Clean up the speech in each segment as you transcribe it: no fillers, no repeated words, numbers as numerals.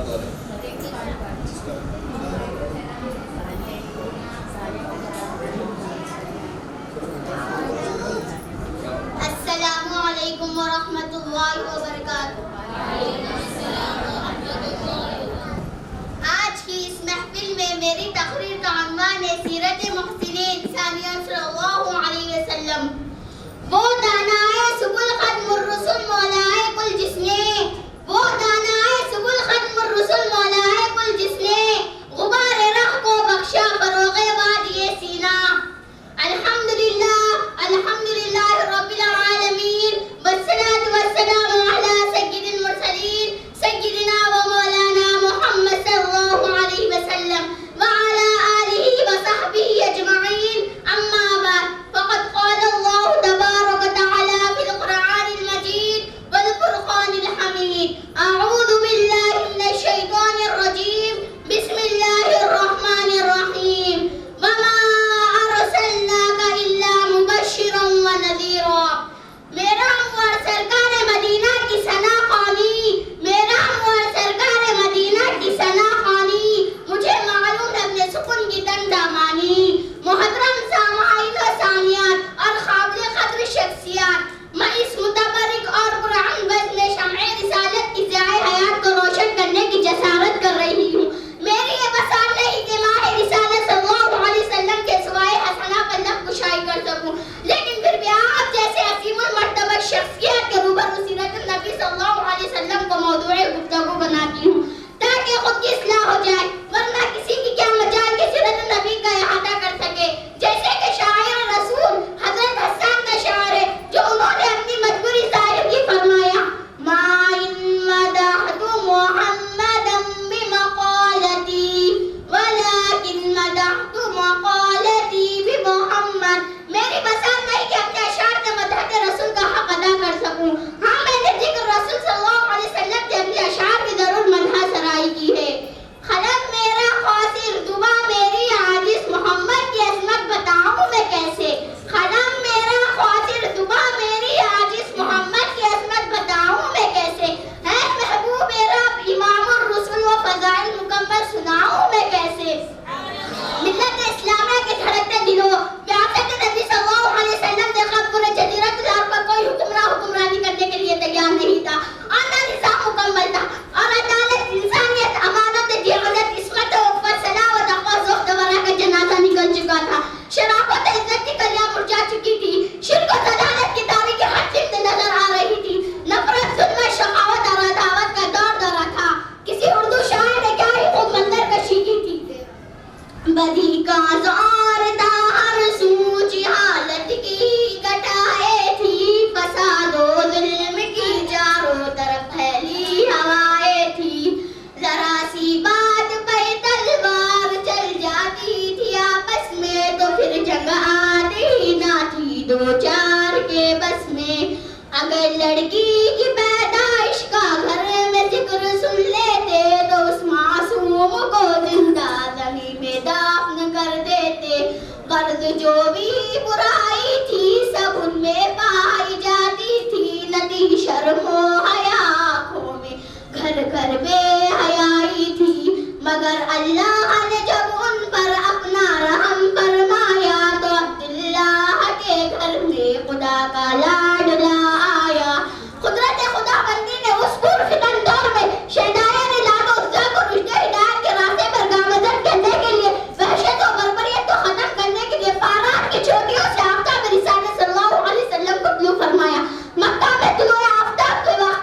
السلام علیکم ورحمۃ اللہ وبرکاتہ۔ آج کی اس محفل میں میری تقریر کا عنوان ہے سیرت محسنین ثانیہ صلی اللہ علیہ وسلم۔ وہ دانائے سبل ختم الرسل مولائے کل جس نے، وہ دانائے سبل ختم الرسل مولائے کل جس نے، غبار رخ کو بخشا فروغ وادی سینا۔ الحمدللہ الحمدللہ رب العالمین والصلاة والسلام علی سید المرسلین سیدنا و مولانا محمد صلی اللہ علیہ وسلم وعلی آلہ وصحبہ اجمعین، اما بعد فقد قال اللہ تبارک وتعالی فی القرآن المجید والفرقان الحمید، اعوذ باللہ من الشیطان الرجیم، بسم اللہ الرحمن الرحیم، وما ارسلناک الا مبشرا ونذیرا۔ میرا ہموار سرکار مدینہ کی ثنا خوانی، میرا ہموار سرکار مدینہ کی ثنا خوانی، مجھے معلوم ہے اپنے سکون کی تن دامانی۔ محترم سامعین و سامعات اور قابل قدر شخصیات، میں اس متبرک اور قرآن بزم شمع رسالت کی ضیاء حیات کو روشن کرنے کی جسارت کر رہی ہوں۔ میری یہ بساط نہیں کہ ماہ رسالت صلی اللہ علیہ وسلم کے سوائے حسنہ پر لب کشائی کر سکوں، لیکن پھر بھی آپ جیسے عظیم المرتبہ شخصیت کے روبرو سیرت النبی صلی اللہ علیہ وسلم کو موضوع گفتگو بناتی ہوں تاکہ خود کی اصلاح ہو جائے، ورنہ کسی کی کیا مجال کہ سیرت النبی کا احاطہ کر سکے۔ جیسے کہ شاعر رسول حضرت حسان کا شعر ہے جو انہوں نے اپنی مجبوری ظاہر کی، فرمایا ما ان مدحت محمدا بمقالتی ولكن مدحت مقالتی بمحمد۔ میری بساط نہیں کہ اپنے اشعار سے مدحت رسول کا حق ادا کر سکوں، ہاں میں نے ذکر رسول صلی اللہ علیہ وسلم سے اپنے اشعار کی ضرور مدح سرائی کی ہے۔ قلم میرا خاصر زباں میری عاجز، محمد کی عظمت بتاؤں میں کیسے۔ قلم میرا خاصر زباں میری عاجز، محمد کی عظمت بتاؤں میں کیسے۔ ہے محبوب رب امام الرسل و فضائل مکمل سناؤں میں کیسے۔ ملت اسلامیہ کے دھڑکتے دلوں، بعثت نبی صلی اللہ علیہ وسلم نے خط پورے جزیرۃ العرب پر کوئی حکمرانی کرنے کے لیے تیار نہیں تھا۔ آنا نظام مکمل تھا اور عدالت، انسانیت، امانت، جہالت، عصمت، عفت، صلاح و تقویٰ، زہد و ورع کا جنازہ نکل چکا تھا۔ شرافت و عزت کی کلیاں مرجھا چکی تھی، شرک و ضلالت کی تاریخ ہر چیز نظر آ رہی تھی۔ نفرت، ظلم، شقاوت اور عداوت کا دور دورہ تھا۔ کسی اردو شاعر نے کیا ہی خوب منظر کشی کی تھی، بدی کا زور تھا ہر سو، جہالت کی کٹائے تھی، فساد و ظلم کی چاروں طرف پھیلی ہوائیں تھی۔ ذرا سی بات پہ تلوار چل جاتی تھی آپس میں، تو پھر جنگ آتی نہ تھی دو چار کے بس میں۔ اگر لڑکی کی پیدائش کا گھر میں ذکر سن لیتے تو اس معصوم کو زندہ زمین میں دفن کر دیتے۔ غرض جو بھی برائی تھی سب ان میں پائی جاتی تھی، نہ تھی شرم و حیا آنکھوں میں، گھر گھر بے حیائی تھی۔ مگر اللہ نے جب ان پر اپنا رحم فرمایا تو عبداللہ کے گھر میں خدا کا لاڈلا آیا۔ قدرت خدا بندی نے اس پرفتن دور میں شہدائے لاد و عزا کو رشدِ ہدایت کے راستے پر گامزن کرنے کے لیے، وحشت و بربریت کو ختم کرنے کے لیے فارات کی چوٹیوں سے آفتاب رسالت صلی اللہ علیہ وسلم کو طلوع فرمایا۔ مکہ میں طلوع آفتاب کے وقت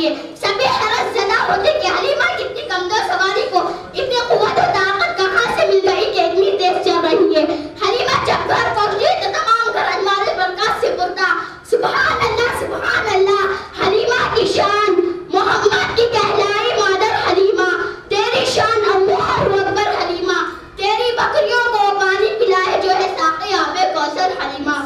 چاہیے. سبھی حیرت زدہ ہوتے کہ حلیمہ کتنی کمزور سواری کو اتنی قوت و طاقت کہاں سے مل گئی کہ اتنی تیز چل رہی ہے. حلیمہ جب گھر پہنچی تو تمام گھر انوار برکات سے پرتا. سبحان اللہ سبحان اللہ. حلیمہ کی شان محمد کی کہلائی مادر حلیمہ. تیری شان اللہ اکبر حلیمہ. تیری بکریوں کو پانی پلائے جو ہے ساقی آب کوثر حلیمہ.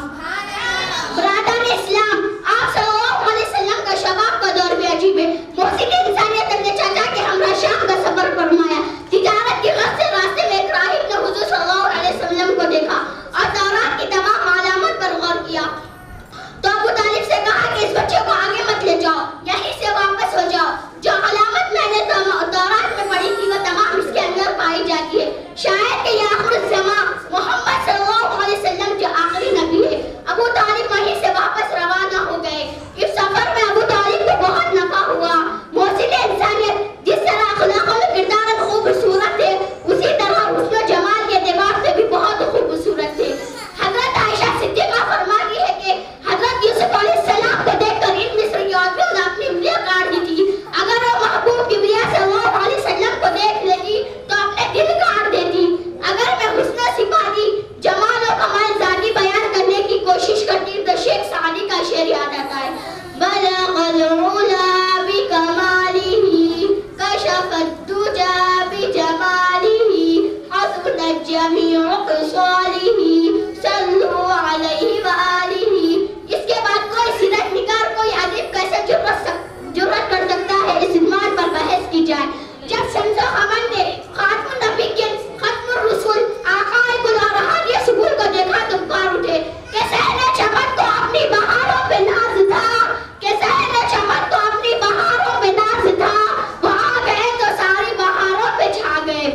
برادر اسلام، آپ صلی اللہ علیہ وسلم کا شباب کا دور بھی عجیب ہے. محسن انسانیت اپنے چاچا کے ہمراہ شام کا سفر فرمایا. تجارت کی غرض سے راستے میں ایک راہب نے حضور صلی اللہ علیہ وسلم کو دیکھا اور تورات کی تمام علامات پر غور کیا. تو ابو طالب سے کہا کہ اس بچے کو آگے مت لے جاؤ، یہیں سے واپس ہو جاؤ. جو علامت میں نے تورات میں پڑھی تھی وہ تمام اس کے اندر پائی جاتی ہے. شاید کہ یہ آخر الزمان محمد صلی اللہ علیہ وسلم جو آخری نبی ہے. ابو طالب وہیں سے واپس روانہ ہو گئے. اس سفر میں ابو طالب کو بہت نفع ہوا. محسن انسانیت جس طرح اخلاق میں کردار خوبصورت ہے، اسی طرح حسن و جمال کے اعتبار سے بھی بہت خوبصورت ہے. حضرت عائشہ صدیقہ فرماتی ہے کہ حضرت یوسف علیہ السلام کو دیکھ کر ان مصری عورتوں نے اپنی انگلیاں کاٹ دی تھی. اگر وہ محبوب کبریا صلی اللہ علیہ وسلم کو دیکھ لیتی تو اپنے دل کاٹ دیتی. اگر میں حسن و صفاتی جمال و کمال ذاتی بیان کرنے کی کوشش کرتی تو شیخ سعدی کا شعر یاد آتا ہے. بلغ العلا بکمالہ کشف الدجا بجمالہ حسن الجمیع خصالہ صلوا علیہ وآلہ. اس کے بعد کوئی سیرت نگار کوئی ادیب کیسے جرأت کر سکتا ہے اس عنوان پر بحث کی جائے. جب شمس و قمر نے خاتم النبیین ختم الرسول آقائے گل اور ہادی سبل کو دیکھا تو پکار اٹھے کہ شہر چمن کو اپنی بہاروں پہ ناز تھا، کہ شہر چمن کو اپنی بہاروں پہ ناز تھا. وہاں گئے تو ساری بہاروں پہ چھا گئے.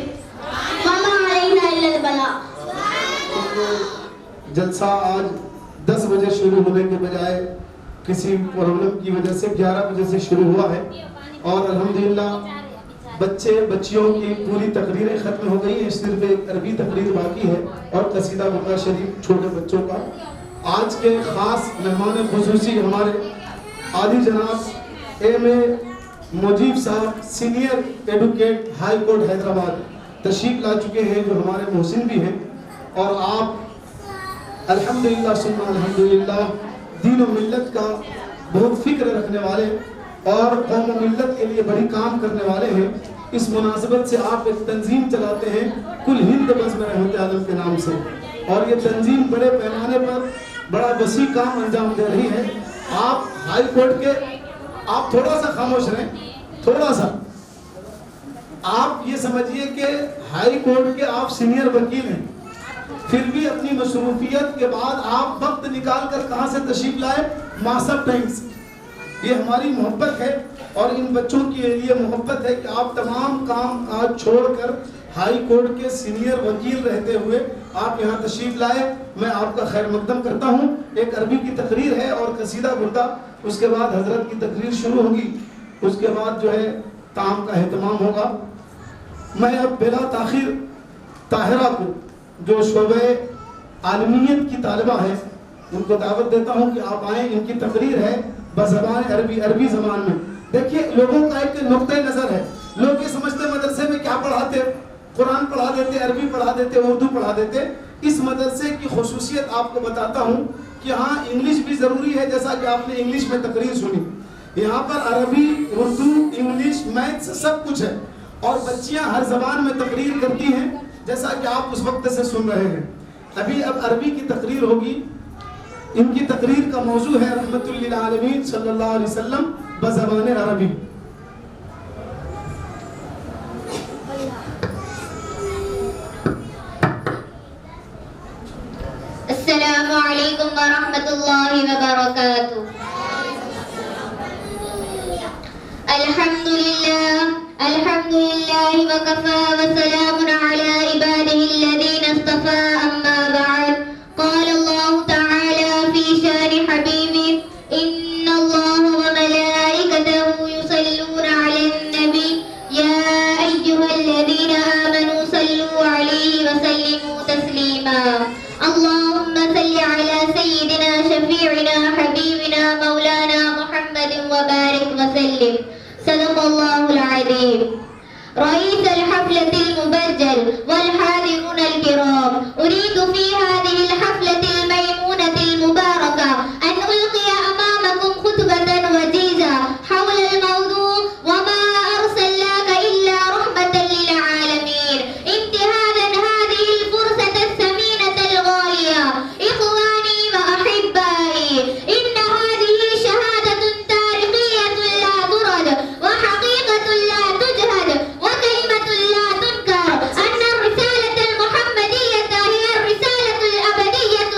وما علینا الا البلاغ. جلسہ آج 10 بجے شروع ہونے کے بجائے کسی پرابلم کی وجہ سے 11 بجے سے شروع ہوا ہے اور الحمدللہ بچے بچیوں کی پوری تقریریں ختم ہو گئی ہیں. صرف ایک عربی تقریر باقی ہے اور قصیدہ برقع شریف چھوٹے بچوں کا. آج کے خاص مہمان خصوصی ہمارے عالی جناب ایم اے مجیب صاحب senior advocate high court Hyderabad تشریف لا چکے ہیں، جو ہمارے محسن بھی ہیں. اور آپ الحمدللہ ثم الحمدللہ دین و ملت کا بہت فکر رکھنے والے اور قوم و ملت کے لیے بڑی کام کرنے والے ہیں. اس مناسبت سے آپ ایک تنظیم چلاتے ہیں کل ہند بزم رحمت عالم کے نام سے، اور یہ تنظیم بڑے پیمانے پر بڑا وسیع کام انجام دے رہی ہے. آپ ہائی کورٹ کے، آپ تھوڑا سا خاموش رہیں، تھوڑا سا آپ یہ سمجھیے کہ ہائی کورٹ کے آپ سینئر وکیل ہیں، پھر بھی اپنی مصروفیت کے بعد آپ وقت نکال کر کہاں سے تشریف لائے؟ ماسب ٹائمز. یہ ہماری محبت ہے اور ان بچوں کے لیے محبت ہے کہ آپ تمام کام کاج چھوڑ کر ہائی کورٹ کے سینئر وکیل رہتے ہوئے آپ یہاں تشریف لائے. میں آپ کا خیر مقدم کرتا ہوں. ایک عربی کی تقریر ہے اور قصیدہ بردا، اس کے بعد حضرت کی تقریر شروع ہوگی، اس کے بعد جو ہے کام کا اہتمام ہوگا. میں اب بلا تاخیر طاہرہ کو جو شعبہ عالمیت کی طالبہ ہیں ان کو دعوت دیتا ہوں کہ آپ آئیں. ان کی تقریر ہے بزبان عربی زبان میں. دیکھیے لوگوں کا ایک نقطہ نظر ہے، لوگ یہ سمجھتے مدرسے میں کیا پڑھاتے، قرآن پڑھا دیتے، عربی پڑھا دیتے، اردو پڑھا دیتے. اس مدرسے کی خصوصیت آپ کو بتاتا ہوں کہ ہاں انگلش بھی ضروری ہے، جیسا کہ آپ نے انگلش میں تقریر سنی. یہاں پر عربی، اردو، انگلش، میتھس سب کچھ ہے اور بچیاں ہر زبان میں تقریر کرتی ہیں جیسا کہ آپ اس وقت سے سن رہے ہیں. اب عربی کی تقریر ہوگی. ان کی تقریر کا موضوع ہے رحمت للعالمین صلی اللہ علیہ وسلم بزبان عربی. السلام علیکم ورحمۃ اللہ وبرکاتہ. الحمدللہ وکفى وسلام علی عباده الذین اصطفى اما بعد. قال الله تعالى في شان حبيبه إن الله وملائكته يصلون على النبي يا أيها الذين آمنوا صلوا عليه وسلموا تسليما. اللهم صل على سيدنا شفيعنا حبيبنا مولانا محمد وبارك وسلم. عليك. صدق الله العظيم. رئيس الحفلة المبجل والحاضرون الكرام، أريد في هذه الحفلة الميمونة المباركة أن ألقي أمامكم خطبة وجيزة حول الموضوع وما أرسلناك إلا رحمة للعالمين، انتهازا هذه الفرصة الثمينة الغالية. إخواني وأحبائي، إن هذه شهادة تاريخية لا ترد، وحقيقة لا تجهد، وكلمة لا تنكر، أن الرسالة المحمدية هي الرسالة الأبدية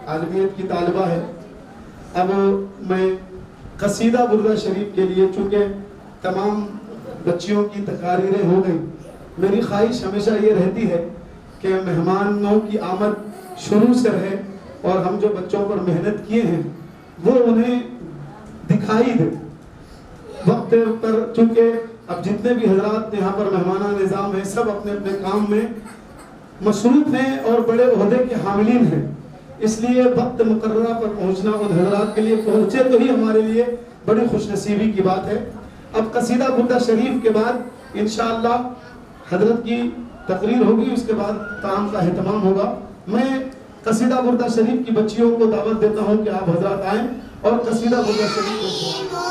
عالمیت کی طالبہ ہے. اب میں قصیدہ بردہ شریف کے لیے چونکہ تمام بچیوں کی تقاریریں ہو گئیں, میری خواہش ہمیشہ یہ رہتی ہے کہ مہمانوں کی آمد شروع سے رہے اور ہم جو بچوں پر محنت کیے ہیں وہ انہیں دکھائی دے وقت پر, چونکہ اب جتنے بھی حضرات یہاں پر مہمانہ نظام ہیں سب اپنے اپنے کام میں مصروف ہیں اور بڑے عہدے کے حاملین ہیں, اس لیے وقت مقررہ پر پہنچنا ان حضرات کے لیے پہنچے تو ہی ہمارے لیے بڑی خوش نصیبی کی بات ہے. اب قصیدہ بردہ شریف کے بعد انشاءاللہ حضرت کی تقریر ہوگی, اس کے بعد طعام کا اہتمام ہوگا. میں قصیدہ بردہ شریف کی بچیوں کو دعوت دیتا ہوں کہ آپ حضرات آئیں اور قصیدہ بردہ شریف کو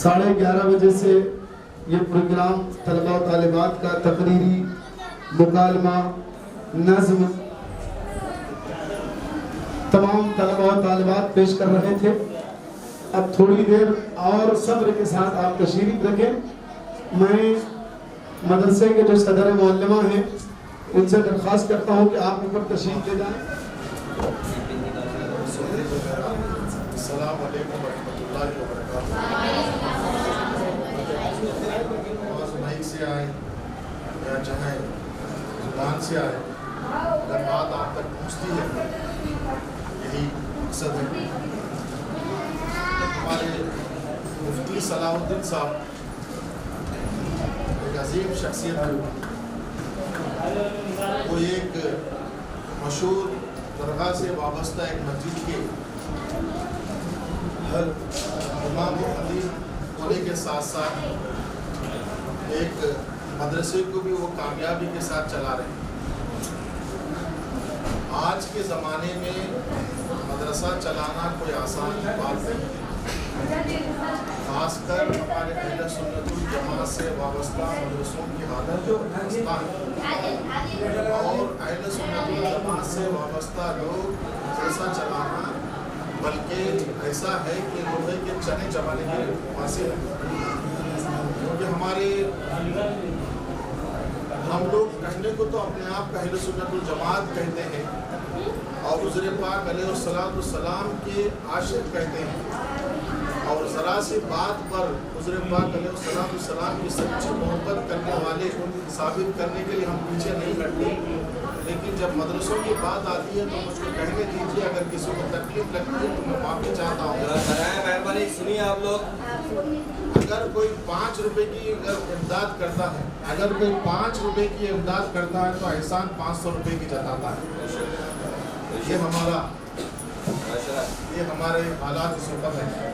ساڑھے 11 بجے سے یہ پروگرام طلبہ و طالبات کا تقریری مکالمہ نظم تمام طلبہ و طالبات پیش کر رہے تھے. اب تھوڑی دیر اور صبر کے ساتھ آپ تشریف رکھیں. میں مدرسے کے جو صدر معلمہ ہیں ان سے درخواست کرتا ہوں کہ آپ اوپر تشریف لے جائیں. السلام علیکم ورحمۃ اللہ وبرکاتہ. آواز مائک سے آئے یا چاہیں زبان سے آئے اگر بات آپ تک پہنچتی ہے، یہی مقصد ہے۔ ہمارے مفتی صلاح الدین صاحب ایک عظیم شخصیت ہے، وہ ایک مشہور درگاہ سے وابستہ ایک مسجد کے امام و خطیب ہونے کے ساتھ ساتھ ایک مدرسے کو بھی وہ کامیابی کے ساتھ چلا رہے ہیں۔ آج کے زمانے میں مدرسہ چلانا کوئی آسان بات نہیں، خاص کر ہمارے اہل سنت الجماعت سے وابستہ مدرسوں کی حالت خستہ ہے، اور اہل سنت الجماعت سے وابستہ لوگ مدرسہ چلانا بلکہ ایسا ہے کہ لوہے کے چنے چبانے کے حاصل ہے، کیونکہ ہم لوگ کہنے کو تو اپنے آپ اہل سنت الجماعت کہتے ہیں اور حضور پاک علیہ السلام کے عاشق کہتے ہیں، اور ذرا سی بات پر حضور پاک علیہ السلام کی سچی محبت کرنے والے ثابت کرنے کے لیے ہم پیچھے نہیں ہٹتے، لیکن جب مدرسوں کی بات آتی ہے تو مجھ کو کہنے دیجیے، اگر کسی کو تکلیف لگتی ہے تو میں معافی چاہتا ہوں۔ سنیے آپ لوگ، اگر کوئی 5 روپے کی امداد کرتا ہے، اگر کوئی 5 روپے کی امداد کرتا ہے تو احسان 500 روپے کی جتاتا ہے۔ یہ ہمارے حالات اس وقت ہیں۔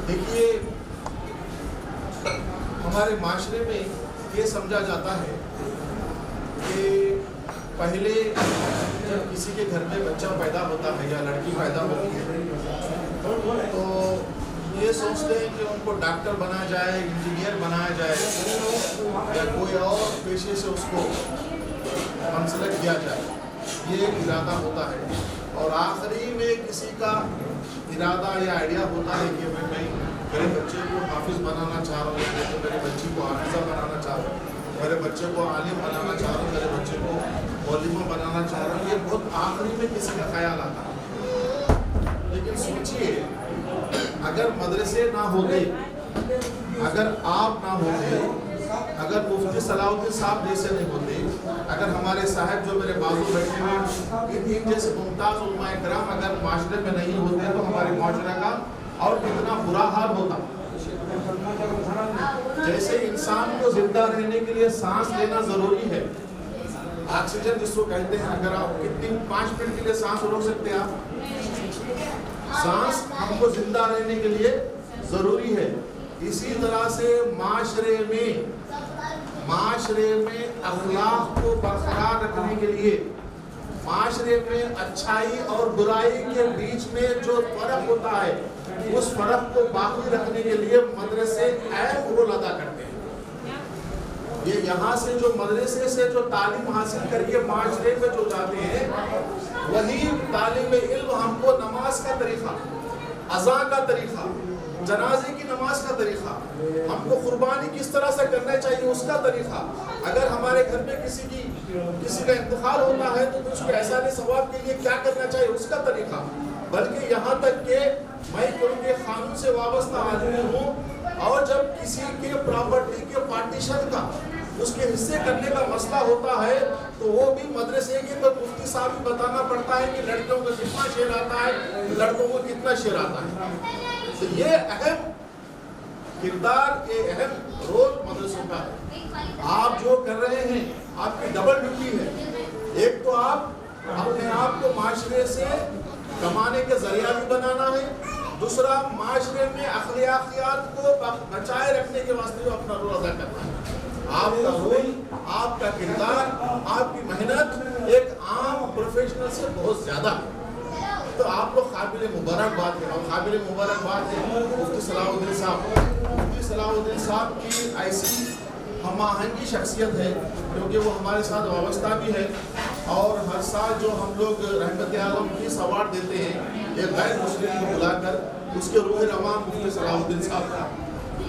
دیکھیے، ہمارے معاشرے میں یہ سمجھا جاتا ہے کہ پہلے جب کسی کے گھر میں بچہ پیدا ہوتا ہے یا لڑکی پیدا ہوتی ہے تو یہ سوچتے ہیں کہ ان کو ڈاکٹر بنایا جائے، انجینئر بنایا جائے یا کوئی اور پیشے سے اس کو منسلک کیا جائے، یہ ایک ارادہ ہوتا ہے، اور آخری میں کسی کا ارادہ یا آئیڈیا ہوتا ہے کہ میں میرے بچے کو حافظ بنانا چاہ رہا ہوں، یا میرے بچی کو حافظہ بنانا چاہ رہا ہوں، میرے بچے کو عالم بنانا چاہ رہا ہوں، میرے بچے کو مولوی بنانا چاہ رہا ہوں، یہ بہت آخری میں کسی کا خیال آتا ہے۔ لیکن سوچئے، اگر مدرسے نہ ہوتے، اگر آپ نہ ہوتے، اگر مفتی صلاح الدین صاحب جیسے نہیں ہوتے، اگر ہمارے صاحب جو میرے بازو بیٹھے ہیں ان جیسے ممتاز علماء کرام اگر معاشرے میں نہیں ہوتے تو ہمارے معاشرے کا اور کتنا برا حال ہوتا۔ جیسے انسان کو زندہ رہنے کے لیے سانس لینا ضروری ہے، آکسیجن جس کو کہتے ہیں، اگر آپ کتنی 5 منٹ کے لیے سانس روک سکتے ہیں آپ؟ سانس ہم کو زندہ رہنے کے لیے ضروری ہے۔ اسی طرح سے معاشرے میں اخلاق کو برقرار رکھنے کے لیے، معاشرے میں اچھائی اور برائی کے بیچ میں جو فرق ہوتا ہے اس فرق کو باقی رکھنے کے لیے مدرسے اہم رول ادا کرتے ہیں۔ یہ یہاں سے جو مدرسے سے جو تعلیم حاصل کر کے معاشرے میں جو جاتے ہیں، وہی طالب علم ہم کو نماز کا طریقہ، اذان کا طریقہ، جنازے کی نماز کا طریقہ، ہم کو قربانی کس طرح سے کرنا چاہیے اس کا طریقہ، اگر ہمارے گھر میں کسی کا انتقال ہوتا ہے تو اس کو احسان ثواب کے لیے کیا کرنا چاہیے اس کا طریقہ، بلکہ یہاں تک کہ میں کیونکہ قانون سے وابستہ آدمی ہوں، اور جب کسی کے پراپرٹی کے پارٹیشن کا اس کے حصے کرنے کا مسئلہ ہوتا ہے تو وہ بھی مدرسے کے مفتی صاحب بھی بتانا پڑتا ہے کہ لڑکیوں کو کتنا شیئر آتا ہے، لڑکوں کو کتنا شیئر آتا ہے۔ تو یہ اہم کردار، یہ اہم رول مدرسوں کا ہے۔ آپ جو کر رہے ہیں آپ کی ڈبل ڈیوٹی ہے، ایک تو آپ اپنے آپ کو معاشرے سے کمانے کے ذریعہ بھی بنانا ہے، دوسرا معاشرے میں اخلاقیات کو بچائے رکھنے کے واسطے بھی اپنا رول ادا کرنا ہے۔ آپ کا رول، آپ کا کردار، آپ کی محنت ایک عام پروفیشنل سے بہت زیادہ ہے، تو آپ کو قابل مبارکباد ہے، اور قابل مبارکباد ہے مفتی صلاح الدین صاحب۔ مفتی صلاح الدین صاحب کی ایسی ہم آہنگی شخصیت ہے کیونکہ وہ ہمارے ساتھ وابستہ بھی ہے، اور ہر سال جو ہم لوگ رحمت عالم پیس ایوارڈ دیتے ہیں ایک غیر مسلم کو بلا کر، اس کے روح رواں مفتی صلاح الدین صاحب کا،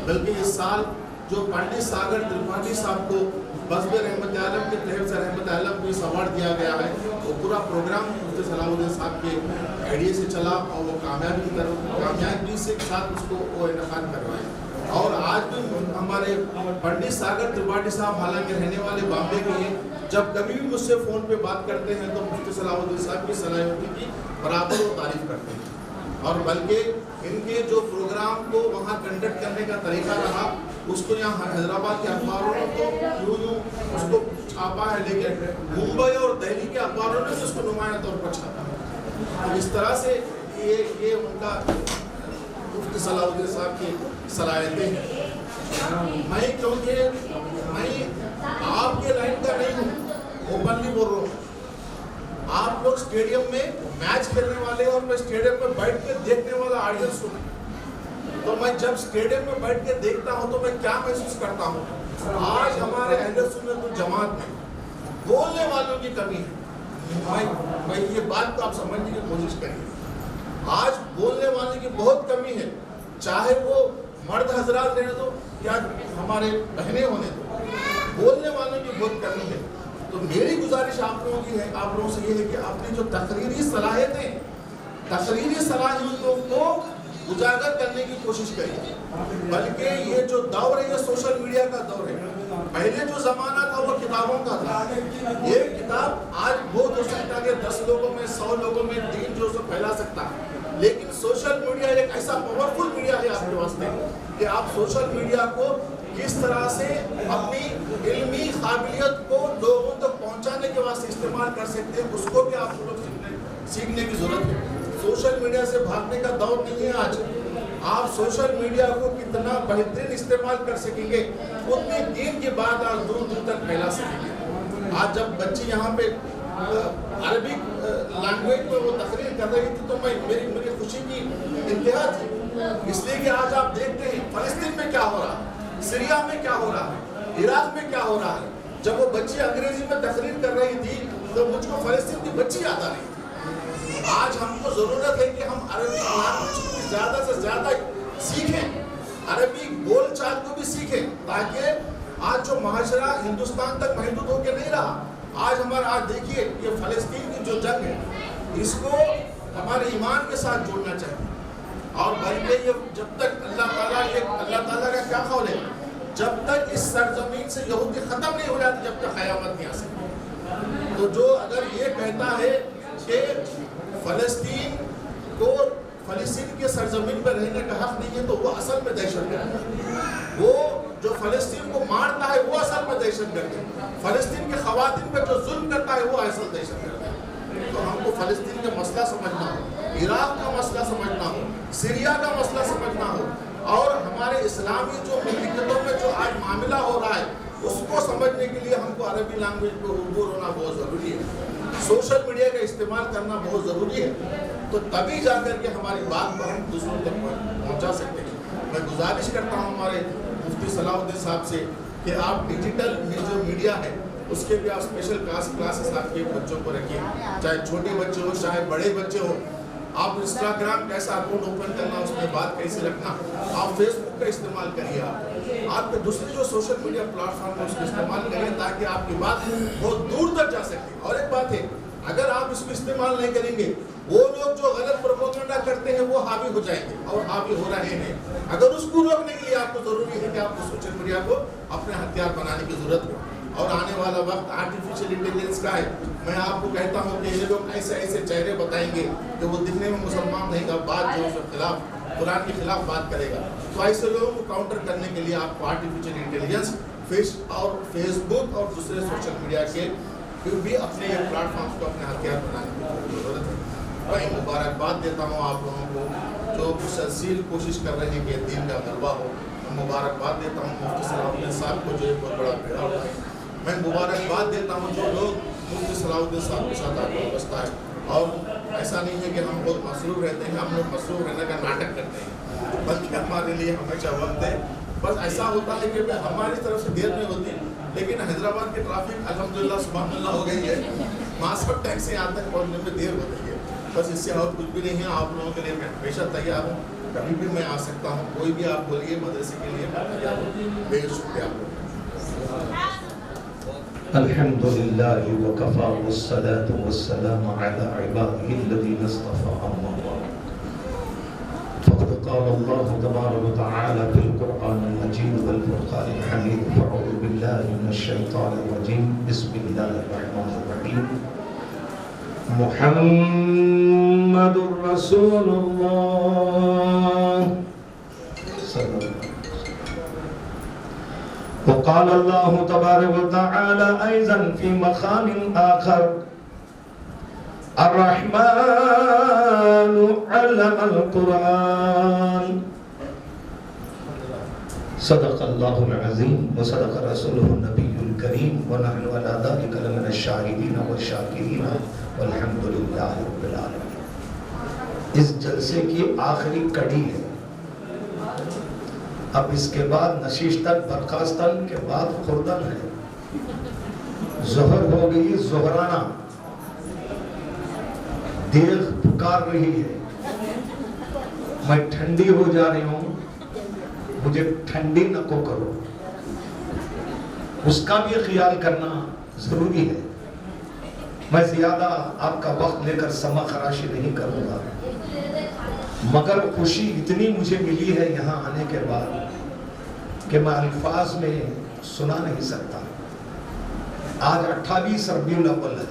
بلکہ اس سال جو پنڈت ساگر ترپاٹھی صاحب کو بزم رحمت عالم کے تحت سے رحمت عالم پیس ایوارڈ دیا گیا ہے، وہ پورا پروگرام مفتی صلاح الدین صاحب کے آئیڈیا سے چلا، اور وہ کامیابی سے ساتھ اس کو وہ انعقاد کروائے۔ اور آج بھی ہمارے پنڈت ساگر ترپاٹھی صاحب حالانکہ رہنے والے بامبے کے ہیں، جب کبھی بھی مجھ سے فون پہ بات کرتے ہیں تو مفتی صلاح الدین صاحب کی صلاحیتوں کی برابر وہ تعریف کرتے ہیں، اور بلکہ ان کے جو پروگرام کو وہاں کنڈکٹ کرنے کا طریقہ رہا اس کو یہاں حیدرآباد کے اخباروں نے تو یوں اس کو چھاپا ہے، لیکن ممبئی اور دہلی کے اخباروں نے بھی اس کو نمایاں طور پر چھاپا ہے۔ تو اس طرح سے یہ ان کا مفتی صلاح الدین صاحب کی صلاحیتیں ہیں۔ میں کیونکہ میں آپ کے لائن کا نہیں ہوں، اوپنلی بول رہا ہوں، آپ لوگ اسٹیڈیم میں میچ کھیلنے والے اور میں اسٹیڈیم میں بیٹھ کے دیکھنے والا آڈینس ہوں، تو میں جب اسٹیڈیم میں بیٹھ کے دیکھتا ہوں تو میں کیا محسوس کرتا ہوں؟ آج ہمارے اہل سنت والجماعت میں بولنے والوں کی کمی ہے۔ میں یہ بات کو آپ سمجھنے کی کوشش کریے، آج بولنے والے کی بہت کمی ہے، چاہے وہ مرد حضرات رہنے دو یا ہمارے بہنیں ہونے دو، بولنے والوں کی بہت کمی ہے۔ تو میری گزارش آپ لوگوں سے یہ ہے کہ اپنی جو تقریری صلاحیتوں کو اجاگر کرنے کی کوشش کریے، بلکہ یہ جو دور ہے یہ سوشل میڈیا کا دور ہے۔ پہلے جو زمانہ تھا وہ کتابوں کا تھا، یہ کتاب آج بہت ہو سکتا ہے کہ 10 لوگوں میں 100 لوگوں میں دین جو سے پھیلا سکتا ہے، لیکن سوشل میڈیا ایک ایسا پاورفل میڈیا ہے آپ کے واسطے کہ آپ سوشل میڈیا کو کس طرح سے اپنی علمی قابلیت کو لوگوں تک پہنچانے کے واسطے استعمال کر سکتے ہیں، اس کو بھی آپ کو سیکھنے کی ضرورت ہے۔ سوشل میڈیا سے بھاگنے کا دور نہیں ہے آج، آپ سوشل میڈیا کو کتنا بہترین استعمال کر سکیں گے اتنی دین کی بات آپ دور دور تک پھیلا سکیں گے۔ آج جب بچی یہاں پہ عربک لینگویج میں وہ تقریر کر رہی تھی تو میری خوشی کی انتہا تھی، اس لیے کہ آج آپ دیکھتے ہیں فلسطین میں کیا ہو رہا ہے، سیریا میں کیا ہو رہا ہے، عراق میں کیا ہو رہا ہے۔ جب وہ بچی انگریزی میں تقریر کر رہی تھی تو مجھ کو فلسطین کی بچی یاد آ رہی تھی۔ آج ہم کو ضرورت ہے کہ ہم عربی لینگویج کو زیادہ سے زیادہ سیکھیں، عربی بول چال کو بھی سیکھیں، تاکہ آج جو معاشرہ ہندوستان تک محدود ہو کے نہیں رہا، آج دیکھیے یہ فلسطین کی جو جنگ ہے اس کو ہمارے ایمان کے ساتھ جوڑنا چاہیے، اور بلکہ یہ جب تک اللہ تعالیٰ کا کیا قول ہے، جب تک اس سرزمین سے یہودی ختم نہیں ہو جاتے جب تک قیامت نہیں آ سکتی۔ تو جو اگر یہ کہتا ہے کہ فلسطین کے سرزمین پر رہنے کا حق نہیں ہے تو وہ اصل میں دہشت گرد ہے، وہ جو فلسطین کو مارتا ہے وہ اصل میں دہشت گرد ہے، فلسطین کے خواتین پر جو ظلم کرتا ہے وہ اصل دہشت گرد ہے۔ تو ہم کو فلسطین کا مسئلہ سمجھنا ہو، عراق کا مسئلہ سمجھنا ہو، سیریا کا مسئلہ سمجھنا ہو، اور ہمارے اسلامی جو مملکتوں میں جو آج معاملہ ہو رہا ہے اس کو سمجھنے کے لیے ہم کو عربی لینگویج کو عبور ہونا بہت ضروری ہے، سوشل میڈیا کا استعمال کرنا بہت ضروری ہے، تو تبھی جا کر کے ہماری بات کو ہم دوسروں تک پہنچا سکتے ہیں۔ میں گزارش کرتا ہوں ہمارے مفتی صلاح الدین صاحب سے کہ آپ ڈیجیٹل جو میڈیا ہے اس کے بھی آپ اسپیشل کلاسز آپ کے بچوں کو رکھیے، چاہے چھوٹے بچے ہو چاہے بڑے بچے ہو۔ آپ انسٹاگرام کیسا اکاؤنٹ اوپن کرنا، اس میں بات کیسے رکھنا، آپ فیس بک کا استعمال کریے، آپ کے دوسرے جو سوشل میڈیا پلیٹ فارم ہے اس کا استعمال کریں تاکہ آپ کی بات بہت دور تک جا سکے۔ اور ایک بات ہے، اگر آپ اس کو استعمال نہیں کریں گے وہ لوگ جو غلط پروپیگنڈا کرتے ہیں وہ حاوی ہو جائیں گے اور حاوی ہو رہے ہیں۔ اگر اس کو روکنے کے لیے آپ کو ضروری ہے کہ آپ کو سوشل میڈیا کو اپنے ہتھیار بنانے کی ضرورت ہے، اور آنے والا وقت آرٹیفیشل انٹیلیجنس کا ہے۔ میں آپ کو کہتا ہوں کہ یہ لوگ ایسے ایسے چہرے بتائیں گے کہ وہ دکھنے میں مسلمان نہیں گا، بات جو خلاف قرآن کے خلاف بات کرے گا، تو ایسے لوگوں کو کاؤنٹر کرنے کے لیے آپ کو آرٹیفیشل انٹیلیجنس فیس بک اور دوسرے سوشل میڈیا کے بھی اپنے پلیٹ فارمز کو اپنے ہتھیار بنانے کی ضرورت ہے۔ میں مبارکباد دیتا ہوں آپ لوگوں کو جو مسلسل کوشش کر رہے ہیں کہ دین کا غلبہ ہو۔ میں مبارکباد دیتا ہوں مفتی صلاح الدین صاحب کو جو ایک بہت بڑا بیڑا ہوا ہے۔ میں مبارکباد دیتا ہوں جو لوگ مفتی صلاح الدین صاحب کے ساتھ آپ کو وابستہ ہے، اور ایسا نہیں ہے کہ ہم بہت مصروف رہتے ہیں، ہم لوگ مصروف رہنے کا ناٹک کرتے ہیں، بلکہ ہمارے لیے ہمیشہ وقت ہے۔ بس ایسا ہوتا ہے کہ ہماری طرف سے دیر نہیں ہوتی، لیکن حیدرآباد کی ٹریفک الحمدللہ سبحان اللہ ہو گئی ہے، ماسکٹ ٹیکسی یہاں تک پہنچنے میں دیر ہو گئی ہے۔ بس اس سے اور کچھ بھی نہیں ہے، آپ لوگوں کے لیے میں ہمیشہ تیار ہوں، کبھی بھی میں آ سکتا ہوں، کوئی بھی آپ بولیے، مدرسے کے لیے میں تیار ہوں۔ بے شکریہ آپ لوگوں۔ الحمدللہ وکفا والصلاة والسلام علی عباده الذین اصطفى اما بعد فقد قال اللہ تبارک وتعالی فی القرآن المجيد والفرقان الحميد فأعوذ بالله من الشيطان الرجيم بسم الله الرحمن الرحيم محمد رسول الله صلى الله عليه وسلم. وقال الله تبارك وتعالى أيضا في مقام آخر الرحمن علم القرآن صدق الله العظيم وصدق رسوله النبي الكريم ونحن على ذلك لمن الشاهدين والشاكرين والحمد لله رب العالمين. اس جلسے کی آخری کڑی ہے. اب اس کے بعد نشیشتن برخاستن کے بعد خوردن ہے. ظہر ہو گئی ظہرانہ. دیغ پکار رہی ہے. میں ٹھنڈی ہو جا رہی ہوں, مجھے ٹھنڈی نہ کو کرو. اس کا بھی خیال کرنا ضروری ہے. میں زیادہ آپ کا وقت لے کر سما خراشی نہیں کروں گا, مگر خوشی اتنی مجھے ملی ہے یہاں آنے کے بعد کہ میں الفاظ میں سنا نہیں سکتا. آج 28 ربیع الاول ہے,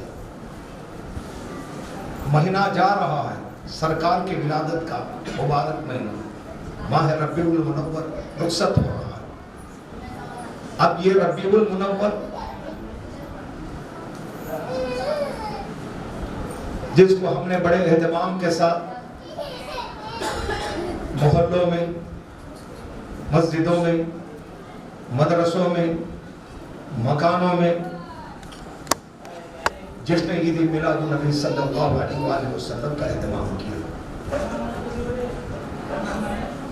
مہینہ جا رہا ہے سرکار کی ولادت کا مبارک مہینہ. ماہ ربیع المنور رخصت ہو رہا ہے. اب یہ ربیع المنور جس کو ہم نے بڑے اہتمام کے ساتھ محلوں میں, مسجدوں میں, مدرسوں میں, مکانوں میں جشن عید میلاد النبی صلی اللہ علیہ وآلہ وسلم کا اہتمام کیا.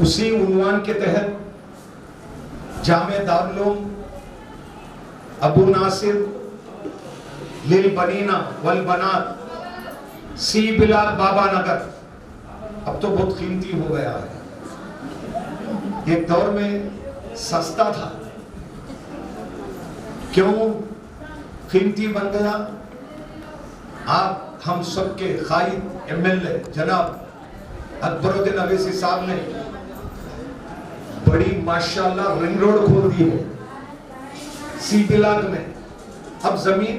اسی عنوان کے تحت جامع دارالعلوم ابو ناصر للبنین والبنات سی بلال بابا نگر اب تو بہت قیمتی ہو گیا ہے. ایک دور میں سستا تھا. کیوں قیمتی بن گیا؟ آپ ہم سب کے قائد MLA جناب اکبر الدین اویسی صاحب نے بڑی ماشاءاللہ رنگ روڈ کھول دی ہے سی بلاگ میں. اب زمین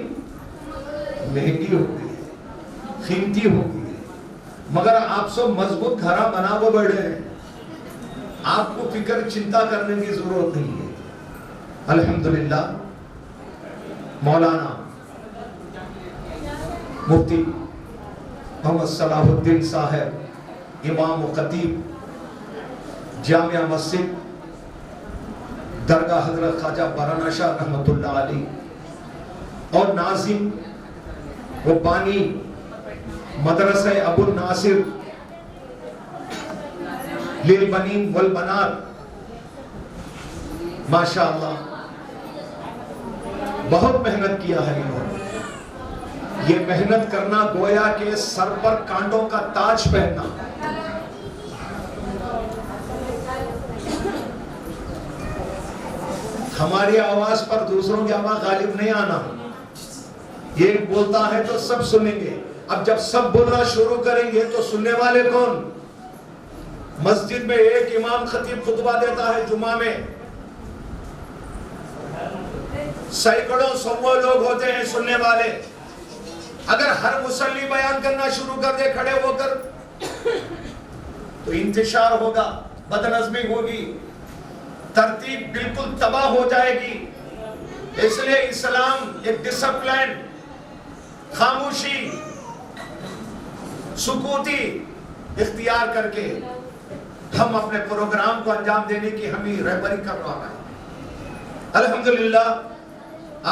مہنگی ہو گئی ہے, قیمتی ہو گئی ہے, مگر آپ سب مضبوط گھرا بنا وہ بیٹھے ہیں. آپ کو فکر چنتا کرنے کی ضرورت نہیں ہے. الحمدللہ مولانا مفتی محمد صلاح الدین صاحب امام و خطیب جامعہ مسجد درگاہ حضرت خواجہ برانا شاہ رحمت اللہ علیہ اور ناظم و بانی مدرسہ ابو ناصر للبنین والبنات ماشاءاللہ بہت محنت کیا ہے انہوں نے. یہ محنت کرنا گویا کہ سر پر کانٹوں کا تاج پہننا. ہماری آواز پر دوسروں کی آواز غالب نہیں آنا. یہ بولتا ہے تو سب سنیں گے. اب جب سب بولنا شروع کریں گے تو سننے والے کون؟ مسجد میں ایک امام خطیب خطبہ دیتا ہے جمعہ میں, سینکڑوں سو لوگ ہوتے ہیں سننے والے. اگر ہر مصلی بیان کرنا شروع کر دے کھڑے ہو کر تو انتشار ہوگا, بدنظمی ہوگی, ترتیب بالکل تباہ ہو جائے گی. اس لیے اسلام ایک ڈسپلن, خاموشی, سکوتی اختیار کر کے ہم اپنے پروگرام کو انجام دینے کی ہمیں رہبری کر رہا ہے. الحمدللہ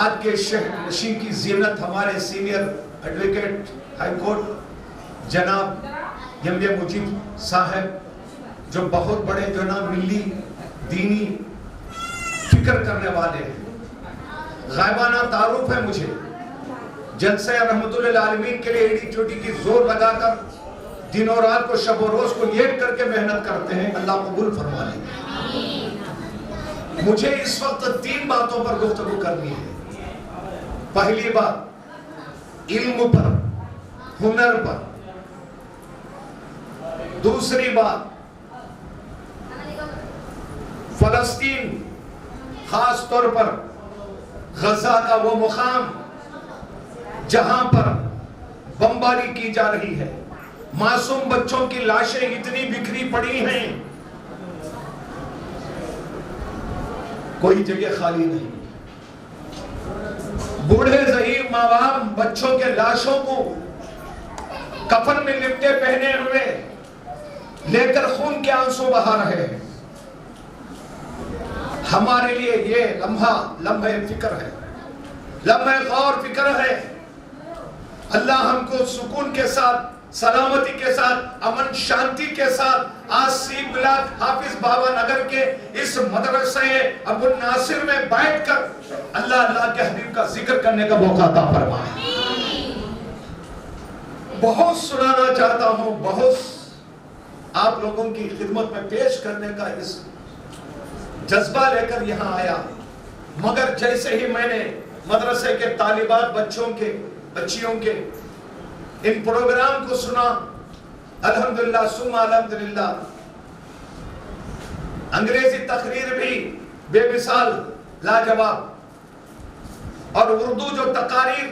آج کے شہر نشین کی زینت ہمارے سینئر ایڈوکیٹ ہائی کورٹ جناب MA مجیب صاحب, جو بہت بڑے جو نا ملی دینی فکر کرنے والے ہیں. غائبانہ تعارف ہے مجھے. جلسہ رحمت للعالمین کے لیے ایڈی چوٹی کی زور لگا کر دن اور رات کو شب و روز کو ایک کر کے محنت کرتے ہیں. اللہ قبول فرما لے. مجھے اس وقت 3 باتوں پر گفتگو کرنی ہے. پہلی بات علم پر, ہنر پر. دوسری بات فلسطین، خاص طور پر غزہ کا وہ مقام جہاں پر بمباری کی جا رہی ہے، معصوم بچوں کی لاشیں اتنی بکھری پڑی ہیں، کوئی جگہ خالی نہیں. بوڑھے ضعیف ماں باپ بچوں کے لاشوں کو کفن میں لپٹے پہنے ہوئے لے کر خون کے آنسو بہا رہے ہیں. ہمارے لیے یہ لمحہ فکر ہے، لمحہ غور فکر ہے. اللہ ہم کو سکون کے ساتھ، سلامتی کے ساتھ، امن شانتی کے ساتھ آج سی بلاک حافظ بابا نگر کے اس مدرسہ ابو الناصر میں بیٹھ کر اللہ کے حبیب کا ذکر کرنے کا موقع عطا فرمائے. بہت سنانا چاہتا ہوں، بہت آپ لوگوں کی خدمت میں پیش کرنے کا اس جذبہ لے کر یہاں آیا، مگر جیسے ہی میں نے مدرسے کے طالبات بچیوں کے ان پروگرام کو سنا، الحمدللہ ثم الحمدللہ، انگریزی تقریر بھی بے مثال لاجواب، اور اردو جو تقاریر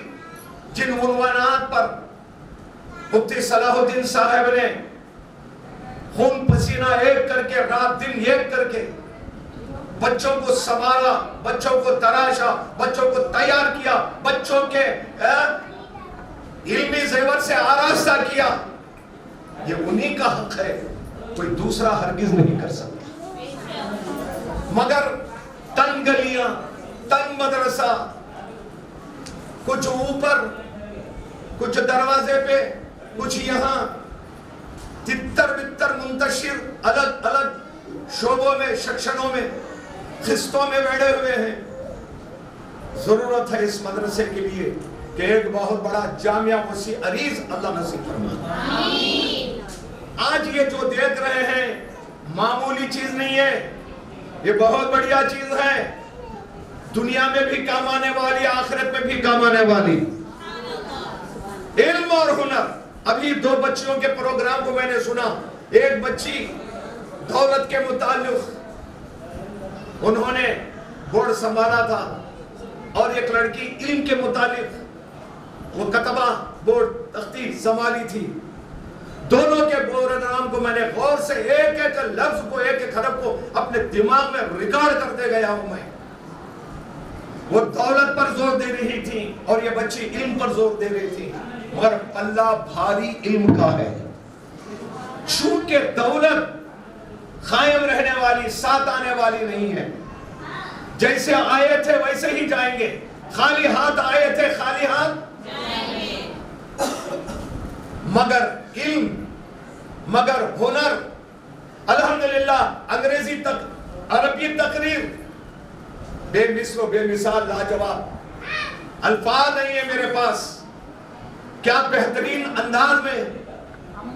جن عنوانات پر مفتی صلاح الدین صاحب نے خون پسینہ ایک کر کے، رات دن ایک کر کے بچوں کو سنبھالا، بچوں کو تراشا، بچوں کو تیار کیا، بچوں کے علمی زیور سے آراستہ کیا، یہ انہی کا حق ہے، کوئی دوسرا ہرگز نہیں کر سکتا. مگر تنگ گلیاں، تنگ مدرسہ، کچھ اوپر، کچھ دروازے پہ، کچھ یہاں، تتر بتر منتشر الگ الگ شعبوں میں، سیکشنوں میں، خستوں میں بیٹھے ہوئے ہیں. ضرورت ہے اس مدرسے کے لیے کہ ایک بہت بڑا جامعہ وسیع عریض اللہ نصیب فرمائے. آج یہ جو دیکھ رہے ہیں معمولی چیز نہیں ہے، یہ بہت بڑھیا چیز ہے، دنیا میں بھی کام آنے والی، آخرت میں بھی کام آنے والی. علم اور ہنر. ابھی 2 بچیوں کے پروگرام کو میں نے سنا. ایک بچی دولت کے متعلق انہوں نے بورڈ سنبھالا تھا، اور ایک لڑکی علم کے متعلق وہ کتبہ بورڈ تختی سنبھالی تھی. دونوں کے پروگرام کو میں نے غور سے ایک ایک لفظ کو، ایک ایک حرف کو اپنے دماغ میں ریکارڈ کرتے گیا ہوں میں. وہ دولت پر زور دے رہی تھی اور یہ بچی علم پر زور دے رہی تھی، مگر پلہ بھاری علم کا ہے. چونکہ دولت قائم رہنے والی، ساتھ آنے والی نہیں ہے. جیسے آئے تھے ویسے ہی جائیں گے. خالی ہاتھ آئے تھے، خالی ہاتھ جائیں گے. مگر علم، مگر ہنر، الحمدللہ انگریزی عربی تقریر بے مثل و بے مثال لاجواب. الفاظ نہیں ہے میرے پاس. کیا بہترین انداز میں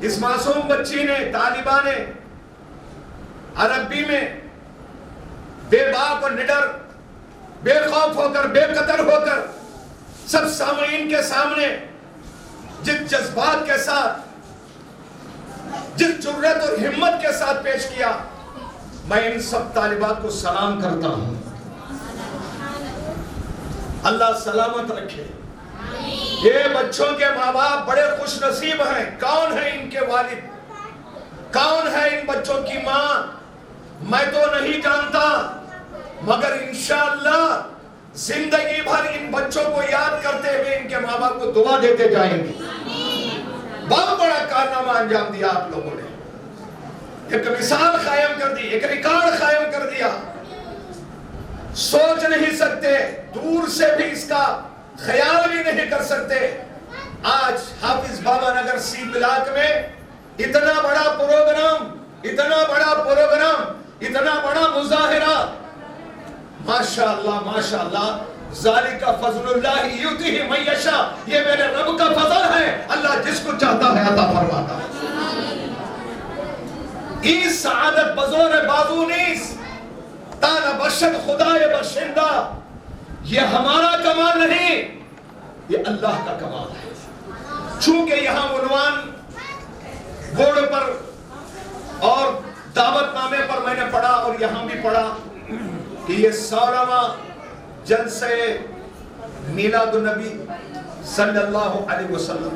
اس معصوم بچی نے، طالبہ نے عربی میں بے باک اور نڈر، بے خوف ہو کر، بے قدر ہو کر سب سامعین کے سامنے جس جذبات کے ساتھ، جس جرأت اور ہمت کے ساتھ پیش کیا، میں ان سب طالبات کو سلام کرتا ہوں. اللہ سلامت رکھے. یہ بچوں کے ماں باپ بڑے خوش نصیب ہیں. کون ہے ان کے والد؟ کون ہے ان بچوں کی ماں؟ میں تو نہیں جانتا، مگر انشاءاللہ زندگی بھر ان بچوں کو یاد کرتے ہوئے ان کے ماں باپ کو دعا دیتے جائیں گے. بہت بڑا کارنامہ انجام دیا آپ لوگوں نے. ایک مثال قائم کر دی، ایک ریکارڈ قائم کر دیا. سوچ نہیں سکتے، دور سے بھی اس کا خیال بھی نہیں کر سکتے. آج حافظ بابا نگر سی بلاک میں اتنا بڑا پروگرام، اتنا بڑا پروگرام، اتنا بڑا مظاہرہ. ماشاءاللہ ماشاءاللہ، ذالک فضل اللہ یؤتیہ من یشاء. یہ میرے رب کا فضل ہے، اللہ جس کو چاہتا ہے عطا فرماتا ہے. این سعادت بزور بازو نیست، تانا بخشد خدای بخشندہ. یہ ہمارا کمال نہیں، یہ اللہ کا کمال ہے. چونکہ یہاں عنوان بورڈ پر اور دعوت نامے پر میں نے پڑھا اور اور یہاں بھی پڑھا کہ یہ 16واں جلسے میلاد النبی صلی اللہ علیہ وسلم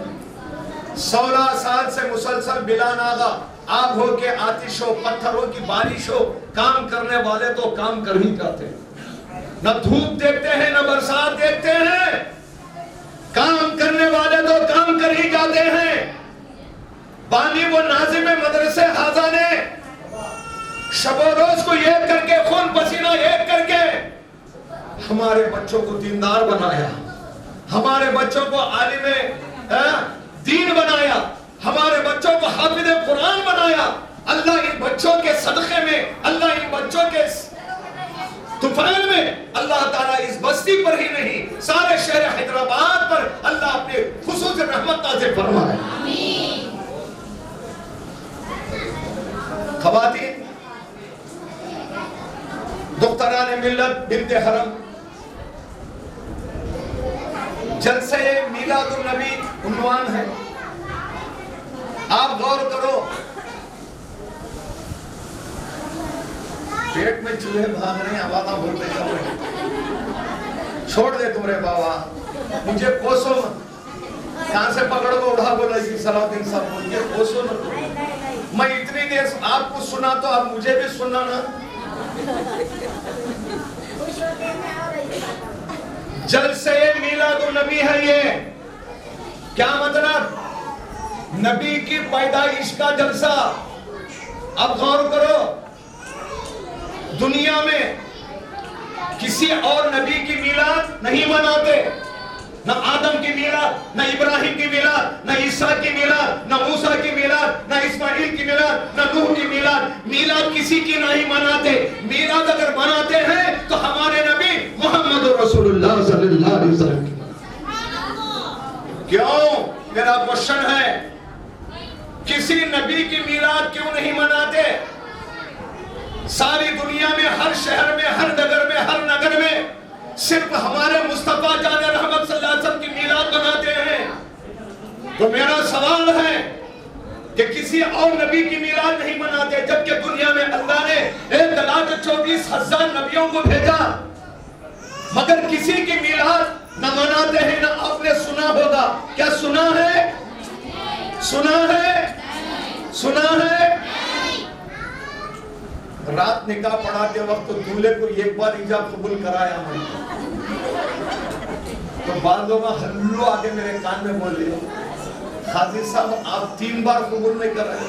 16 سال سے مسلسل بلا ناغہ آگ ہو کے آتش ہو پتھروں کی بارش ہو کام کرنے والے تو کام کر ہی جاتے ہیں، نہ دھوپ دیکھتے ہیں نہ برسات دیکھتے ہیں، کام کرنے والے تو کام کر ہی جاتے ہیں۔ بانی وہ ناظم مدرسے حاضر نے شب و روز کو ایک کر کے خون پسینہ ایک کر کے ہمارے بچوں کو دیندار بنایا، ہمارے بچوں کو عالم دین بنایا، ہمارے بچوں کو حافظ قرآن بنایا۔ اللہ ان بچوں کے صدقے میں، اللہ ان بچوں کے طفیل میں اللہ تعالیٰ اس بستی پر ہی نہیں سارے شہر حیدرآباد پر اللہ اپنے خصوص رحمت نازل فرمائے۔ خواتین، دختران ملت بنت حرم، جلسہ میلاد النبی عنوان ہے، آپ غور کرو۔ پیٹ میں چوہے بھاگ رہے ہیں، آوازہ بولتے جا رہے ہیں، چھوڑ دے تمہارے بابا، مجھے کوسو مت، کہاں سے پکڑ کو اٹھا بولا اسی صلاح الدین صاحب، مجھے کوسو مت، میں اتنی دیر آپ کو سنا تو اب مجھے بھی سننا نا۔ جلسے میلاد النبی ہے یہ، کیا مطلب؟ نبی کی پیدائش کا جلسہ۔ اب غور کرو، دنیا میں کسی اور نبی کی میلاد نہیں مناتے، نہ آدم کی میلاد، نہ ابراہیم کی میلاد، نہ عیسیٰ کی میلاد، نہ موسیٰ کی میلاد، نہ اسماعیل کی میلاد، نہ نوح کی میلاد۔ میلاد کسی کی نہیں مناتے۔ میلاد اگر مناتے ہیں تو ہمارے نبی محمد رسول اللہ صلی اللہ علیہ وسلم کی۔ کیوں؟ میرا کوشچن ہے، کسی نبی کی میلاد کیوں نہیں مناتے؟ ساری دنیا میں ہر شہر میں، ہر نگر میں صرف ہمارے مصطفیٰ جان رحمت صلی اللہ علیہ وسلم کی میلاد مناتے ہیں۔ تو میرا سوال ہے کہ کسی اور نبی کی میلاد نہیں مناتے، جبکہ دنیا میں اللہ نے 1,24,000 نبیوں کو بھیجا، مگر کسی کی میلاد نہ مناتے ہیں۔ نہ آپ نے سنا ہوگا، کیا سنا ہے؟ سنا ہے؟ سنا ہے؟ رات نکاح پڑھاتے وقت دولہے کو ایک بار ایجاب قبول کرایا میں، تو بعض لوگ ہلو آگے میرے کان میں بول لیا، قاضی صاحب آپ 3 بار قبول نہیں کر رہے۔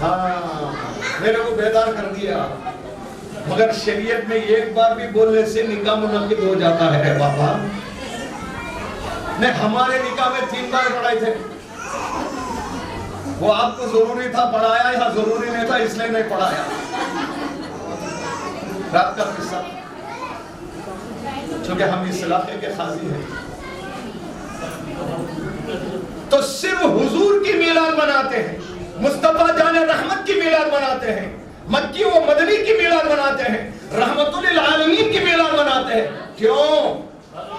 ہاں، میرے کو بیدار کر دیا، مگر شریعت میں ایک بار بھی بولنے سے نکاح منعقد ہو جاتا ہے بابا۔ نہیں، ہمارے نکاح میں 3 بار پڑھائے تھے، وہ آپ کو ضروری تھا پڑھایا یا ضروری نہیں تھا اس لیے نہیں پڑھایا۔ رات کا قصہ، چونکہ ہم اس علاقے کے قاضی ہیں، تو صرف حضور کی میلاد مناتے ہیں، مصطفیٰ جان رحمت کی میلاد مناتے ہیں، مکی و مدنی کی میلاد مناتے ہیں، رحمت للعالمین کی میلاد مناتے ہیں۔ کیوں؟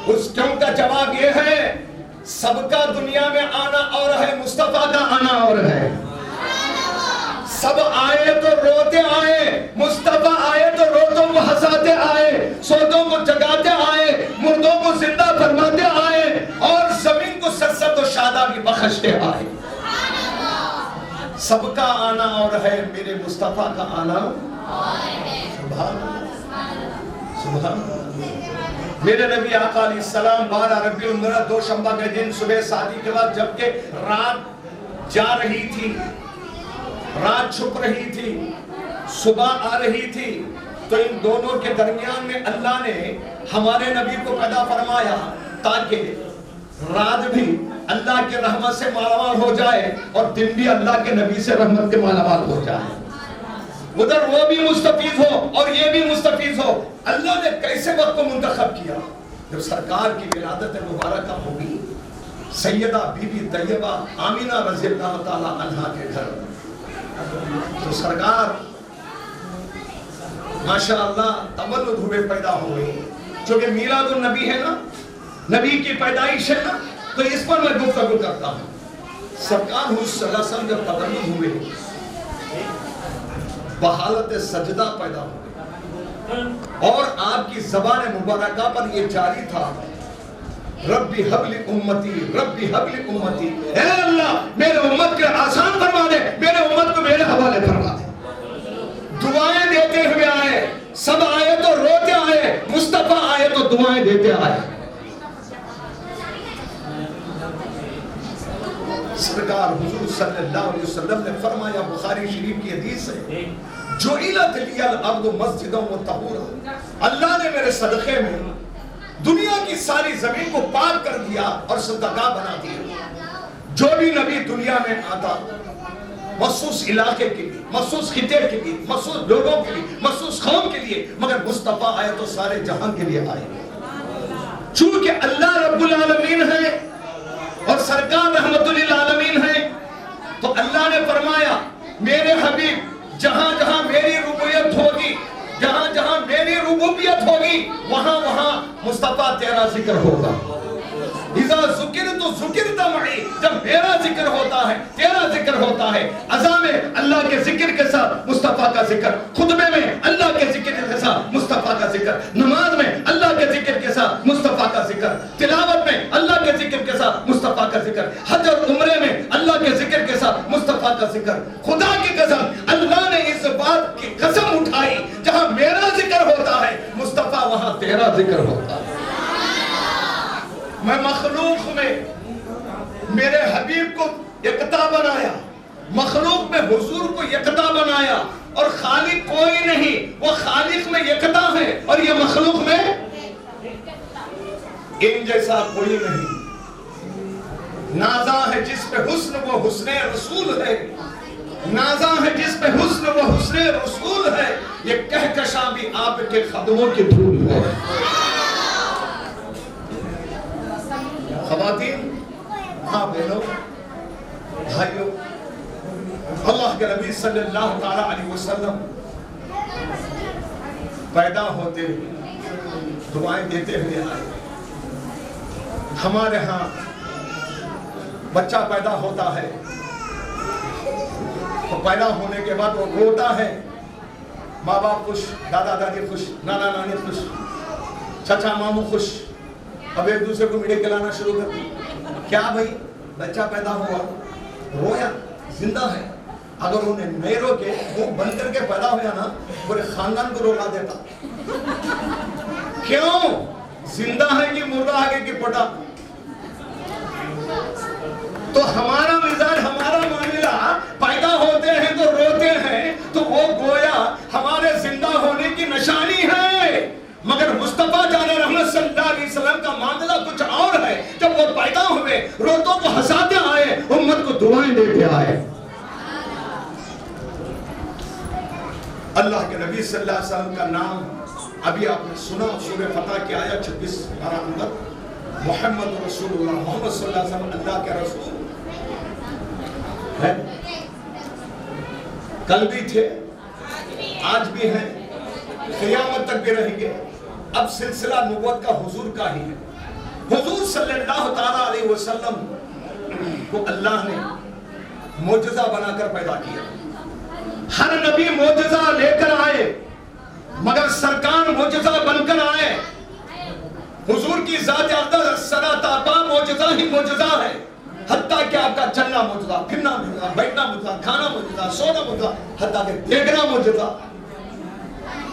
اس کیوں کا جواب یہ ہے، سب کا دنیا میں آنا اور ہے، مصطفیٰ کا آنا اور ہے۔ سب آئے تو روتے آئے، مصطفیٰ آئے تو روتوں کو ہنساتے آئے، سوتوں کو جگاتے آئے، مردوں کو زندہ فرماتے آئے، اور زمین کو سرسبز و شادابی بخشتے آئے۔ سب کا آنا اور ہے، میرے مصطفیٰ کا آنا سبحان اللہ، سبحان اللہ۔ میرے نبی آقا علیہ السلام 12 ربیع الاول دوشنبہ کے دن صبح شادی کے بعد جبکہ رات جا رہی تھی، رات چھپ رہی تھی، صبح آ رہی تھی، تو ان دونوں کے درمیان میں اللہ نے ہمارے نبی کو پیدا فرمایا تاکہ رات بھی اللہ کے رحمت سے مالامال ہو جائے اور دن بھی اللہ کے نبی سے رحمت کے مالامال ہو جائے۔ ادھر وہ بھی مستفیض ہو اور یہ بھی مستفیض ہو۔ اللہ نے کیسے وقت کو منتخب کیا؟ جب سرکار کی ولادت مبارکہ ہوگی سیدہ بی بی طیبہ آمینہ رضی اللہ تعالی عنہا کے گھر، تو سرکار ماشاءاللہ تولد ہوئے پیدا ہوئے، چونکہ میلاد النبی ہے نا، نبی کی پیدائش ہے نا، تو اس پر میں گفتگو کرتا ہوں۔ سرکار صلی اللہ علیہ وسلم جب تولد ہوئے بحالت سجدہ پیدا ہو گئی اور آپ کی زبان مبارکہ پر یہ جاری تھا، ربی حبل امتی، ربی حبل امتی، اے اللہ میرے امت کے آسان فرما دے، میرے امت کو میرے حوالے فرما دے۔ دعائیں دیتے ہوئے آئے، سب آئے تو روتے آئے، مصطفیٰ آئے تو دعائیں دیتے آئے۔ سرکار حضور صلی اللہ علیہ وسلم نے فرمایا، بخاری شریف کی حدیث ہے، جعلت لی الارض مسجدا وطہورا، اللہ نے میرے صدقے میں دنیا کی ساری زمین کو پاک کر دیا اور صدقہ بنا دیا۔ جو بھی نبی دنیا میں آتا مخصوص علاقے کے لیے، مخصوص خطے کے لیے، مخصوص لوگوں کے لیے، مخصوص قوم کے لیے، مگر مصطفیٰ آئے تو سارے جہاں کے لیے آئے۔ چونکہ اللہ رب العالمین ہے اور سرکار رحمت للعالمین ہے، تو اللہ نے فرمایا میرے حبیب جہاں جہاں میری ربوبیت ہوگی، جہاں جہاں میری ربوبیت ہوگی، وہاں وہاں مصطفیٰ تیرا ذکر ہوگا۔ اذا ذکرت ذکرت معی، جب میرا ذکر ہوتا ہے تیرا ذکر ہوتا ہے۔ اذان میں اللہ کے ذکر کے ساتھ مصطفیٰ کا ذکر، خطبے میں اللہ کے ذکر کے ساتھ مصطفیٰ کا ذکر، نماز میں اللہ کے ذکر کے ساتھ مصطفیٰ کا ذکر، تلاوت میں اللہ کے ذکر کے ساتھ مصطفیٰ کا ذکر، حج اور عمرے میں اللہ کے ذکر کے ساتھ مصطفیٰ کا ذکر۔ خدا کی قسم اللہ نے اس بات کی قسم اٹھائی، جہاں میرا ذکر ہوتا ہے مصطفیٰ وہاں تیرا ذکر ہوتا ہے۔ میں مخلوق میں میرے حبیب کو یکتا بنایا، مخلوق میں حضور کو یکتا بنایا، اور خالق کوئی نہیں، وہ خالق میں یکتا ہے اور یہ مخلوق میں ان جیسا کوئی نہیں۔ نازا ہے جس پہ حسن وہ حسن رسول ہے، نازا ہے جس پہ حسن وہ حسن رسول ہے، یہ کہکشاں بھی آپ کے قدموں کی دھول ہے۔ خواتین، ہاں بہنوں، بھائیوں، اللہ کے نبی صلی اللہ تعالی علیہ وسلم پیدا ہوتے دعائیں دیتے ہوئے آئے۔ ہمارے ہاں بچہ پیدا ہوتا ہے تو پیدا ہونے کے بعد وہ روتا ہے، ماں باپ خوش، دادا دادی خوش، نانا نانی خوش، چچا ماموں خوش، اب ایک دوسرے کو میڈے کھلانا شروع کر دیا۔ کیا بھائی بچہ پیدا ہوا، رویا، زندہ ہے۔ اگر انہیں نہیں روکے، وہ بن کر کے پیدا ہویا نا، پورے خاندان کو رولا دیتا۔ کیوں؟ زندہ ہے کہ مردہ آگے کی پٹا؟ تو ہمارا مزاج، ہمارا معاملہ، پیدا ہوتے ہیں تو روتے ہیں، تو وہ گویا ہمارے زندہ ہونے کی نشانی ہے۔ مگر مصطفیٰ جان رحمت صلی اللہ علیہ وسلم کا معاملہ کچھ اور ہے۔ جب وہ پیدا ہوئے، روتوں کو ہنساتے آئے، امت کو دعائیں دیتے آئے۔ اللہ کے نبی صلی اللہ علیہ وسلم کا نام ابھی آپ نے سنا، سورہ فتح کی آیت 26 نمبر، محمد رسول اللہ، محمد صلی اللہ علیہ وسلم اللہ کے رسول ہے۔ کل بھی تھے، آج بھی ہیں، قیامت تک بھی رہیں گے۔ اب سلسلہ نبوت کا حضور کا ہی ہے۔ حضور صلی اللہ تعالیٰ علیہ وسلم کو اللہ نے معجزہ بنا کر پیدا کیا۔ ہر نبی معجزہ لے کر آئے، مگر سرکار معجزہ بن کر آئے۔ حضور کی ذات اقدس صلاۃ آبا معجزہ ہی معجزہ ہے، حتیٰ کہ آپ کا چلنا معجزہ، پھرنا معجزہ، بیٹھنا معجزہ، کھانا معجزہ، سونا معجزہ، حتیٰ کہ دیکھنا معجزہ۔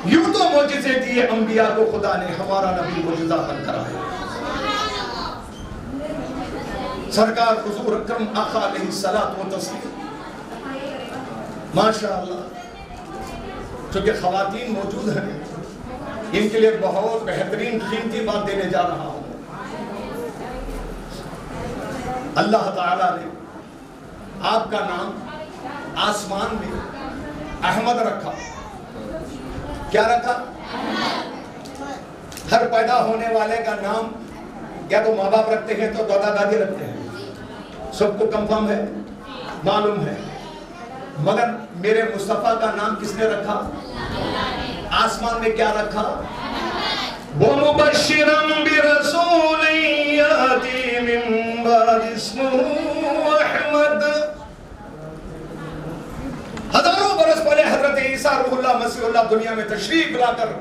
یوں تو معجزے دیے انبیاء کو خدا نے، ہمارا نبی معجزہ بن کر آیا۔ سرکار حضور اکرم آقا علیہ الصلوۃ والتسلیم، ماشاءاللہ۔ چونکہ خواتین موجود ہیں، ان کے لیے بہت بہترین قیمتی بات دینے جا رہا ہوں۔ اللہ تعالیٰ نے آپ کا نام آسمان میں احمد رکھا۔ کیا رکھا؟ ہر پیدا ہونے والے کا نام یا تو ماں باپ رکھتے ہیں تو دادا دادی رکھتے ہیں، سب کو کنفرم ہے، معلوم ہے۔ مگر میرے مصطفیٰ کا نام کس نے رکھا؟ آسمان میں کیا رکھا؟ وَمُبَشِّرًا بِرَسُولٍ يَأْتِي مِن بَعْدِهِ اسْمُهُ أَحْمَدُ۔ ہزاروں اللہ مسیح اللہ دنیا میں تشریف لا کر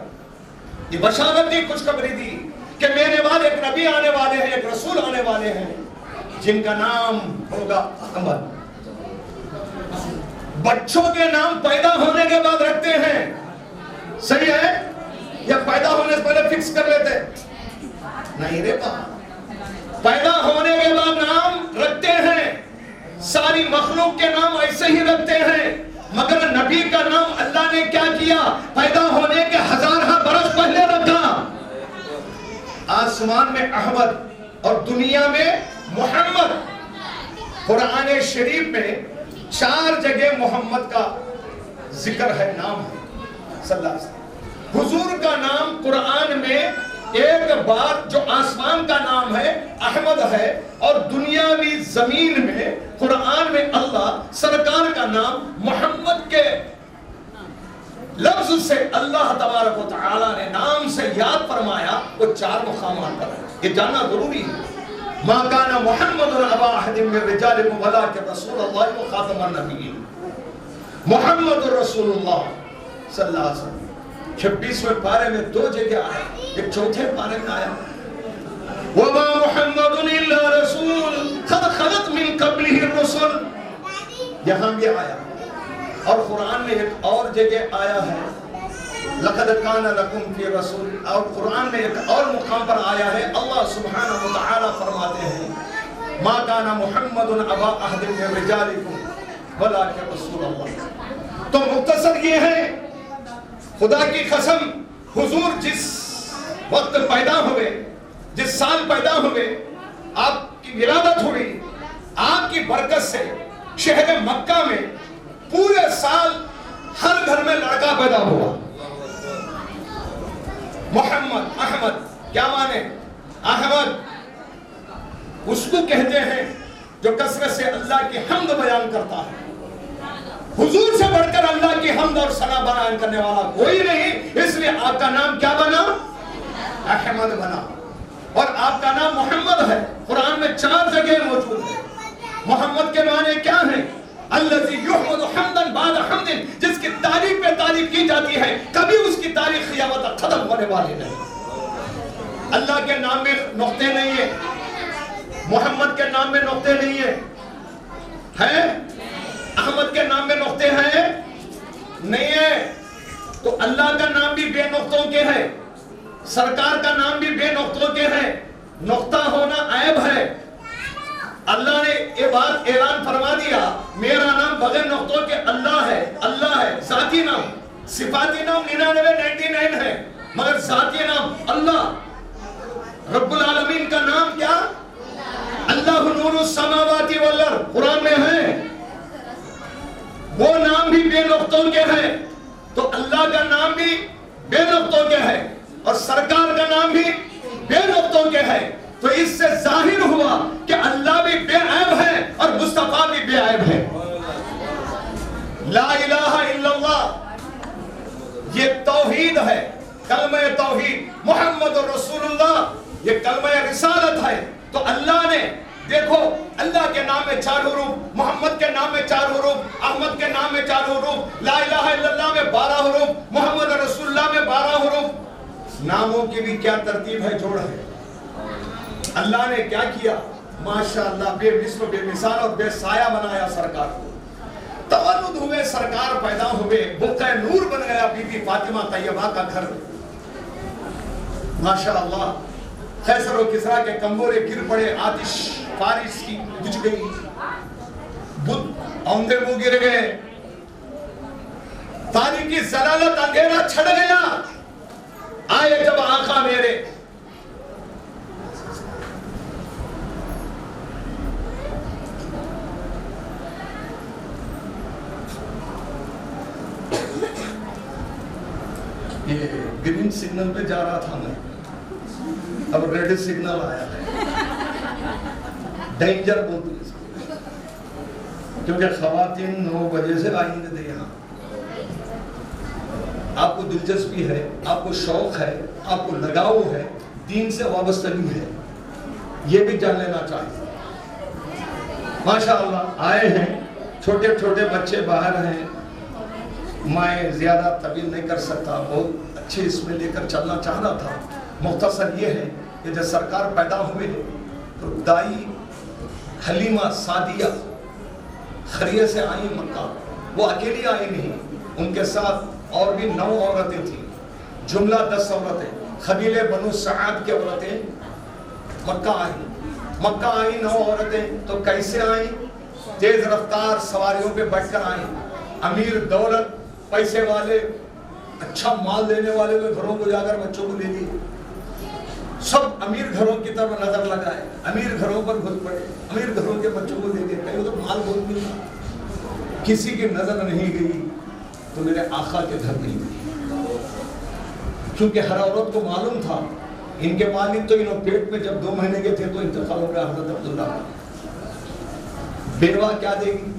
یہ بشارت دی، خوشخبری دی کہ میرے بعد ایک نبی آنے والے ہیں، ایک رسول آنے والے ہیں جن کا نام ہوگا احمد۔ بچوں کے نام پیدا ہونے کے بعد رکھتے ہیں، صحیح ہے؟ یا پیدا ہونے سے پہلے فکس کر لیتے؟ نہیں رے باپ، پیدا ہونے کے بعد نام رکھتے ہیں۔ ساری مخلوق کے نام ایسے ہی رکھتے ہیں، مگر نبی کا نام اللہ نے کیا کیا؟ پیدا ہونے کے ہزارہ برس پہلے رکھا۔ آسمان میں احمد اور دنیا میں محمد۔ قرآن شریف میں 4 جگہ محمد کا ذکر ہے، نام ہے صلی اللہ علیہ وسلم۔ حضور کا نام قرآن میں ایک بار جو آسمان کا نام ہے احمد ہے، اور دنیاوی زمین میں قرآن میں اللہ سرکار کا نام محمد کے لفظ سے اللہ تبارک و تعالی نے نام سے یاد فرمایا، وہ 4 مقامات پر ہے۔ یہ جاننا ضروری ہے۔ ما کان محمد ابا احد من رجالکم ولکن رسول اللہ و خاتم النبیین۔ محمد رسول اللہ صلی اللہ علیہ وسلم 26ویں پارے میں 2 جگہ آیا، ایک چوتھے پارے میں آیا وما محمد الا رسول قد خلت من قبلہ الرسل، یہاں بھی آیا۔ اور قرآن میں ایک اور جگہ آیا ہے لقد کان لکم فی رسول، اور قرآن میں ایک اور مقام پر آیا ہے اللہ سبحانہ و تعالی فرماتے ہیں ما کان محمد ابا احد من رجالکم ولکن رسول اللہ۔ تو مختصر یہ ہے، خدا کی قسم حضور جس وقت پیدا ہوئے، جس سال پیدا ہوئے، آپ کی ولادت ہوئی، آپ کی برکت سے شہر مکہ میں پورے سال ہر گھر میں لڑکا پیدا ہوا۔ محمد، احمد کیا مانے؟ احمد اس کو کہتے ہیں جو کثرت سے اللہ کی حمد بیان کرتا ہے۔ حضور سے بڑھ کر اللہ کی حمد اور ثنا بیان کرنے والا کوئی نہیں، اس لیے آپ کا نام کیا بنا؟ احمد بنا۔ اور آپ کا نام محمد ہے، قرآن میں 4 جگہ موجود ہے۔ محمد کے معنی کیا ہیں؟ الذی یحمد حمدا بعد حمد، جس کی تعریف پہ تعریف کی جاتی ہے، کبھی اس کی تاریخ قیامت تک ختم ہونے والی نہیں۔ اللہ کے نام میں نقطے نہیں ہیں، محمد کے نام میں نقطے نہیں ہیں، احمد کے نام میں نقطے ہیں نہیں ہے۔ تو اللہ کا نام بھی بے نقطوں کے ہے، سرکار کا نام بھی بے نقطوں کے ہے۔ نقطہ ہونا عیب ہے۔ اللہ نے یہ بات اعلان فرما دیا، میرا نام بغیر نقطوں کے اللہ ہے، اللہ ہے۔ ذاتی نام، صفاتی نام 99 ہے، مگر ذاتی نام اللہ۔ رب العالمین کا نام کیا؟ اللہ نور السماوات والارض، قرآن میں ہے۔ وہ نام بھی بے نقطوں کے ہیں، تو اللہ کا نام بھی بے نقطوں کے ہے، اور سرکار کا نام بھی بے نقطوں کے ہے۔ تو اس سے ظاہر ہوا کہ اللہ بھی بے عیب ہے اور مصطفیٰ بھی بے عیب ہے۔ لا الہ الا اللہ، یہ توحید ہے، کلمہ توحید۔ محمد رسول اللہ، یہ کلمہ رسالت ہے۔ تو اللہ نے دیکھو، اللہ کے نام میں 4 حروف، محمد کے نام میں 4 حروف، احمد کے نام میں 4 حروف، لا الہ الا اللہ میں 12 حروف، محمد رسول اللہ میں 12 حروف۔ ناموں کی بھی کیا ترتیب ہے، جوڑ ہے۔ اللہ نے کیا کیا؟ ماشاءاللہ بے مثل و بے مثال اور بے سایہ بنایا سرکار کو۔ تولد ہوئے، سرکار پیدا ہوئے، بقع نور بن گیا بی بی فاطمہ طیبہ کا گھر۔ ماشاءاللہ قیصر و کسریٰ کے کمبورے گر پڑے، آتش فارس کی بجھ گئی، بت اوندے منہ گر گئے، تاریکی ضلالت اندھیرا چھڑ گیا۔ آئے جب آقا میرے، یہ گرین سگنل پہ جا رہا تھا میں، اب ریڈ سگنل آیا ہے، ڈینجر بولتے ہیں اس کو، کیونکہ خواتین 9 بجے سے آئیں گے یہاں۔ آپ کو دلچسپی ہے، آپ کو شوق ہے، آپ کو لگاؤ ہے، دین سے وابستگی ہے، یہ بھی جان لینا چاہیے۔ ماشاءاللہ آئے ہیں، چھوٹے چھوٹے بچے باہر ہیں، میں زیادہ طویل نہیں کر سکتا، بہت اچھے اس میں لے کر چلنا چاہ رہا تھا. مختصر یہ ہے کہ جب سرکار پیدا ہوئے تو دائی حلیمہ سعدیہ خریے سے آئی مکہ. وہ اکیلی آئی نہیں، ان کے ساتھ اور بھی 9 عورتیں تھیں، جملہ 10 عورتیں. قبیلے بنو سعد کی عورتیں مکہ آئیں 9 عورتیں. تو کیسے آئیں؟ تیز رفتار سواریوں پہ بیٹھ کر آئیں. امیر دولت پیسے والے اچھا مال دینے والے گھروں کو جا کر بچوں کو لے لیے. سب امیر گھروں کی طرف نظر لگائے، امیر گھروں پر گھس پڑے، امیر گھروں کے بچوں کو لے گئے. کہیں تو مال بہت ملا، کسی کی نظر نہیں گئی تو میرے آقا کے گھر نہیں گئی. کیونکہ ہر عورت کو معلوم تھا ان کے والد تو انہوں پیٹ میں جب 2 مہینے کے تھے تو انتقال ہو گیا حضرت عبداللہ کا. بیوہ کیا دے گی؟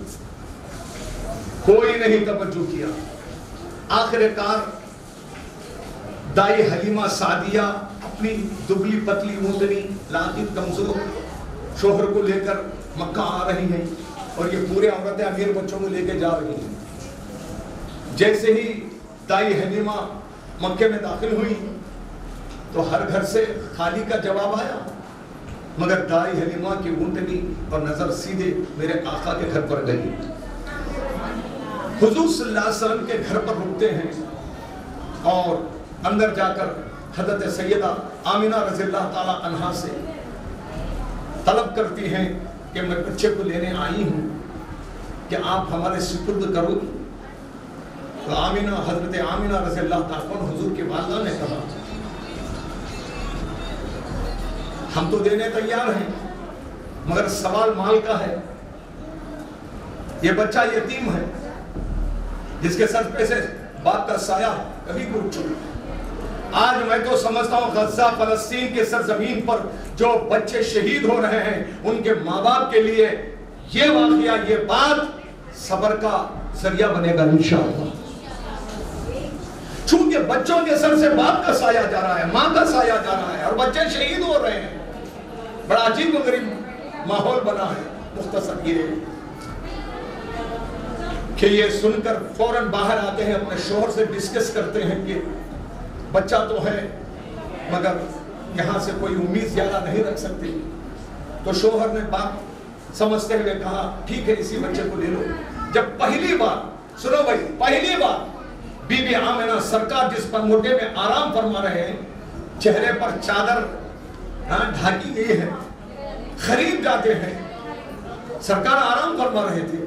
کوئی نہیں توجہ کیا. آخر کار دائی حلیمہ سعدیہ اپنی دبلی پتلی اونٹنی لاقت کمزور شوہر کو لے کر مکہ آ رہی ہیں اور یہ پورے عورتیں امیر بچوں کو لے کے جا رہی ہیں. جیسے ہی دائی حلیمہ مکے میں داخل ہوئی تو ہر گھر سے خالی کا جواب آیا، مگر دائی حلیمہ کی اونٹنی اور نظر سیدھے میرے آقا کے گھر پر گئی. حضور صلی اللہ علیہ وسلم کے گھر پر رکتے ہیں اور اندر جا کر حضرت سیدہ آمینہ رضی اللہ تعالی عنہا سے طلب کرتی ہیں کہ میں بچے کو لینے آئی ہوں کہ آپ ہمارے سپرد کرو. تو حضرت آمینہ رضی اللہ تعالی عنہ حضور کی والدہ نے کہا ہم تو دینے تیار ہیں مگر سوال مال کا ہے. یہ بچہ یتیم ہے جس کے سر پہ سے باپ کا سایہ کبھی کو اٹھ چکا. آج میں تو سمجھتا ہوں غزہ فلسطین کے سرزمین پر جو بچے شہید ہو رہے ہیں ان کے ماں باپ کے لیے یہ واقعہ، یہ بات صبر کا ذریعہ بنے گا انشاءاللہ. چونکہ بچوں کے سر سے باپ کا سایہ جا رہا ہے، ماں کا سایہ جا رہا ہے اور بچے شہید ہو رہے ہیں. بڑا عجیب و غریب ماحول بنا ہے. مختصر یہ کہ یہ سن کر فوراً باہر آتے ہیں، اپنے شوہر سے ڈسکس کرتے ہیں کہ بچہ تو ہے مگر یہاں سے کوئی امید زیادہ نہیں رکھ سکتے. تو شوہر نے بات سمجھتے ہوئے کہا ٹھیک ہے اسی بچے کو لے لو. جب پہلی بار سنو بھائی، پہلی بار بی بی آمنہ سرکار جس پر موٹے میں آرام فرما رہے ہیں، چہرے پر چادر ڈھاکی گئی ہے، قریب جاتے ہیں، سرکار آرام فرما رہے تھے.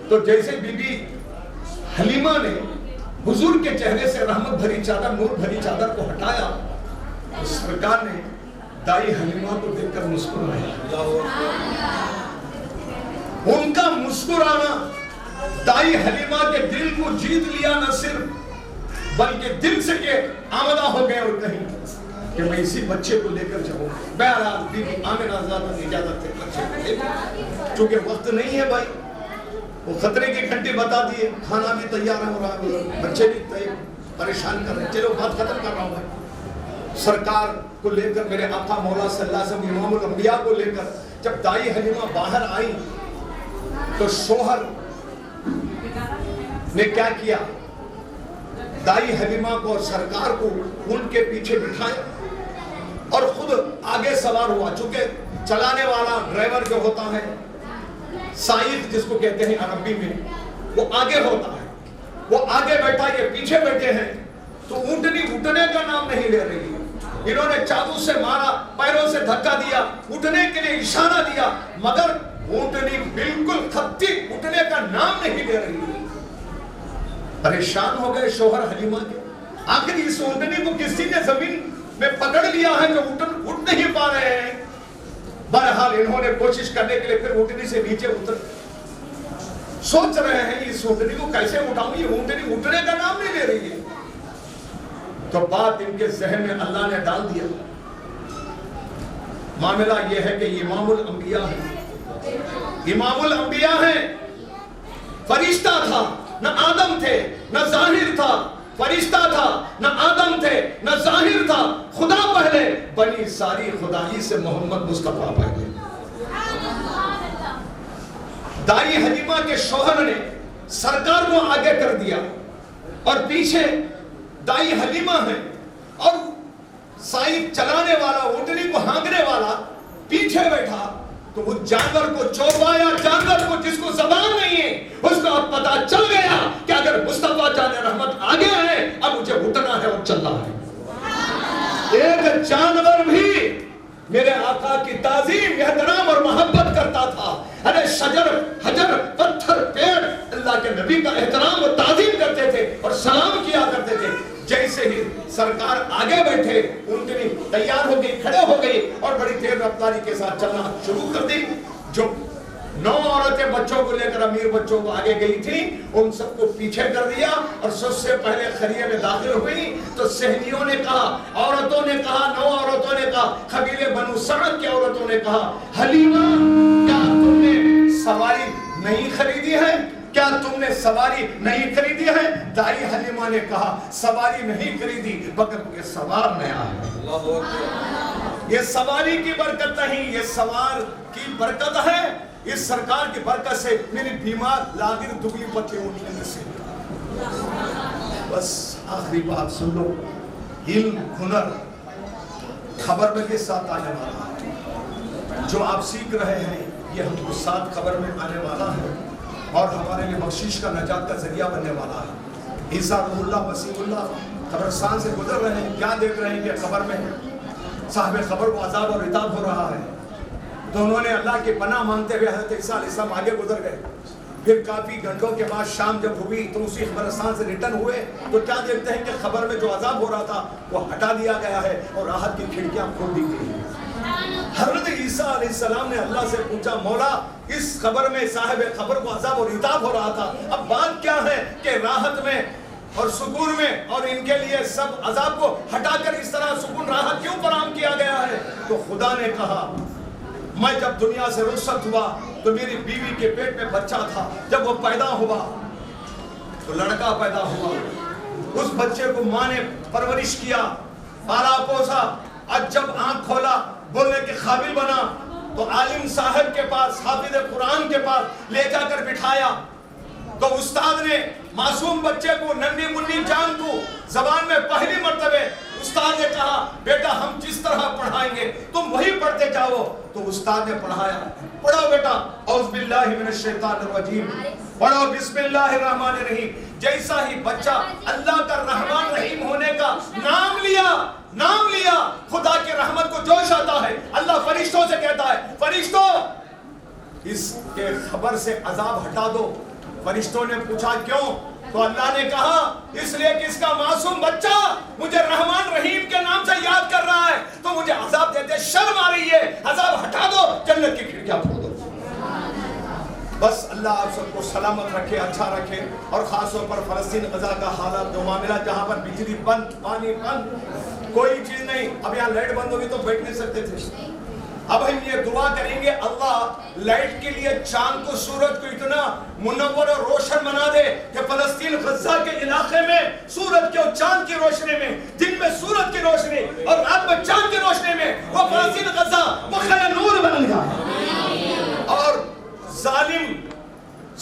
تو جیسے بی بی حلیمہ نے حضور کے چہرے سے رحمت بھری چادر، نور بھری چادر کو ہٹایا، سرکار نے دائی حلیمہ کو دیکھ کر مسکرایا. ان کا مسکرانا دائی حلیمہ کے دل کو جیت لیا، نہ صرف بلکہ دل سے کہ آمدہ ہو گئے اور کہیں کہ میں اسی بچے کو لے کر جاؤں. بہرحال بی بی آمنہ آزادہ اجازت سے بچے کو لے کر، چونکہ وقت نہیں ہے بھائی، وہ خطرے کی گھنٹی بتا دیے، کھانا بھی تیار ہو رہا ہے، بچے بھی پریشان کر رہے ہیں. چلو بات ختم کر رہا ہوں میں. سرکار کو لے کر میرے آقا مولا صلی اللہ علیہ وسلم امام الانبیاء کو لے کر جب دائی حلیمہ باہر آئی تو شوہر نے کیا کیا؟ دائی حلیمہ کو اور سرکار کو ان کے پیچھے بٹھایا اور خود آگے سوار ہوا. چونکہ چلانے والا ڈرائیور جو ہوتا ہے، سائق جس کو کہتے ہیں عربی میں، وہ آگے ہوتا ہے، وہ آگے بیٹھا، یہ پیچھے بیٹھے ہیں. تو اونٹنی اٹھنے کا نام نہیں لے رہی ہے. انہوں نے چابو سے مارا، پیروں سے دھکا دیا، اٹھنے کے لیے اشارہ دیا، مگر اونٹنی بالکل کھپتی، اٹھنے کا نام نہیں لے رہی ہے. پریشان ہو گئے شوہر حلیمہ کے. آخر اس اونٹنی کو کسی نے زمین میں پکڑ لیا ہے جو اٹھ نہیں پا رہے ہیں. بہرحال انہوں نے کوشش کرنے کے لیے پھر اونٹنی سے نیچے اتر، سوچ رہے ہیں اس اونٹنی کو کیسے اٹھاؤں، یہ اونٹنی اٹھنے کا نام نہیں لے رہی ہے. تو بات ان کے ذہن میں اللہ نے ڈال دیا. معاملہ یہ ہے کہ امام الانبیاء ہے، امام الانبیاء ہیں. فرشتہ تھا، نہ آدم تھے نہ ظاہر تھا. فرشتہ تھا، نہ آدم تھے نہ ظاہر تھا. خدا پہلے، بنی ساری خدائی سے محمد مصطفیٰ پہلے. دائی حلیمہ کے شوہر نے سرکار کو آگے کر دیا. اور پیچھے دائی حلیمہ ہے اور سائیک چلانے والا, اونٹنی کو ہانکنے والا پیچھے بیٹھا, تو وہ جانور کو چوپایا, جانور کو جس کو زبان نہیں ہے اس کو اب پتا چل گیا کہ اگر مصطفیٰ جان رحمت آگے ہے اب مجھے اٹھنا ہے اور چلنا ہے. ایک جانور بھی میرے آقا کی تعظیم, احترام اور محبت کرتا تھا. ارے شجر, حجر, پتھر, پیڑ اللہ کے نبی کا احترام اور تعظیم کرتے تھے اور سلام کیا کرتے تھے. جیسے ہی سرکار آگے بیٹھے اونٹنی تیار ہو گئی, کھڑے ہو گئی اور بڑی تیز رفتاری کے ساتھ چلنا شروع کر دی. جو 9 عورتیں بچوں کو لے کر امیر بچوں کو آگے گئی تھی ان سب کو پیچھے کر دیا اور سب سے پہلے خریے میں داخل ہوئی. تو سہیلیوں نے کہا, عورتوں نے کہا, 9 عورتوں نے کہا, قبیلے بنو سعد کی عورتوں نے کہا, حلیمہ کیا تم نے سواری نہیں خریدی ہے؟ کیا تم نے سواری نہیں خریدی ہے؟ دائی حلیمہ نے کہا سواری نہیں خریدی مگر یہ سوار نیا ہے. یہ سواری کی برکت نہیں, یہ سوار کی برکت ہے. اس سرکار کی برکت سے میری بیمار لاغر دبلی پتلی اٹھنے میں سے. بس آخری بات سن لو, علم, ہنر خبر میں کے ساتھ آنے والا ہے. جو آپ سیکھ رہے ہیں یہ ہم کو ساتھ خبر میں آنے والا ہے اور ہمارے لیے بخشش کا, نجات کا ذریعہ بننے والا ہے. عیسیٰ روح اللہ, مسیح اللہ قبرستان سے گزر رہے ہیں, کیا دیکھ رہے ہیں کہ خبر میں صاحب خبر کو عذاب اور عتاب ہو رہا ہے. دونوں نے اللہ کی پناہ مانگتے ہوئے حضرت عیسیٰ علیہ السلام آگے گزر گئے. پھر کافی گھنٹوں کے بعد شام جب ہوئی تو اسی قبرستان سے ریٹرن ہوئے تو کیا دیکھتے ہیں کہ خبر میں جو عذاب ہو رہا تھا وہ ہٹا دیا گیا ہے اور راحت کی کھڑکیاں کھول دی گئی. حضرت عیسیٰ علیہ السلام نے اللہ سے پوچھا, مولا اس خبر میں صاحب خبر کو عذاب اور عتاب ہو رہا تھا, اب بات کیا ہے کہ راحت میں اور سکون میں اور ان کے لیے سب عذاب کو ہٹا کر اس طرح سکون راحت کیوں فراہم کیا گیا ہے؟ تو خدا نے کہا میں جب دنیا سے رخصت ہوا تو میری بیوی کے پیٹ میں بچہ تھا, جب وہ پیدا ہوا تو لڑکا پیدا ہوا. اس بچے کو ماں نے پرورش کیا, پالا پوسا, اور جب آنکھ کھولا بولنے کے قابل بنا تو عالم صاحب کے پاس, حافظ قرآن کے پاس لے جا کر بٹھایا. تو استاد نے معصوم بچے کو, ننھی منی جان کو زبان میں پہلی مرتبہ استاد نے کہا بیٹا ہم جس طرح پڑھائیں گے تم وہی پڑھتے جاؤ. تو استاد نے پڑھایا, پڑھو بیٹا اعوذ باللہ من الشیطان الرجیم, پڑھو بسم اللہ الرحمن الرحیم. جیسا ہی بچہ اللہ کا رحمان رحیم ہونے کا نام لیا خدا کی رحمت کو جوش آتا ہے. اللہ فرشتوں سے کہتا ہے فرشتوں اس کے خبر سے عذاب ہٹا دو. فرشتوں نے پوچھا کیوں؟ تو اللہ نے کہا اس لیے کہ اس کا معصوم بچہ مجھے رحمان رحیم کے نام سے یاد کر رہا ہے تو مجھے عذاب دیتے شرم آ رہی ہے, عذاب ہٹا دو, جنت کی کھڑکیاں کھول دو. بس اللہ آپ سب کو سلامت رکھے, اچھا رکھے. اور خاص طور پر فلسطین غزہ کا حالات جو معاملہ جہاں پر بجلی بند, پانی بند, کوئی چیز نہیں. اب یہاں لائٹ بند ہوگی تو بیٹھ نہیں سکتے تھے. اب ہم یہ دعا کریں گے اللہ لائٹ کے لیے چاند کو, سورج کو اتنا منور اور روشن بنا دے کہ فلسطین غزہ کے علاقے میں سورج کے اور چاند کی روشنی میں, دن میں سورج کی روشنی اور رات میں چاند کی روشنی میں وہ فلسطین غزہ وہ خیر نور بن جائے. اور ظالم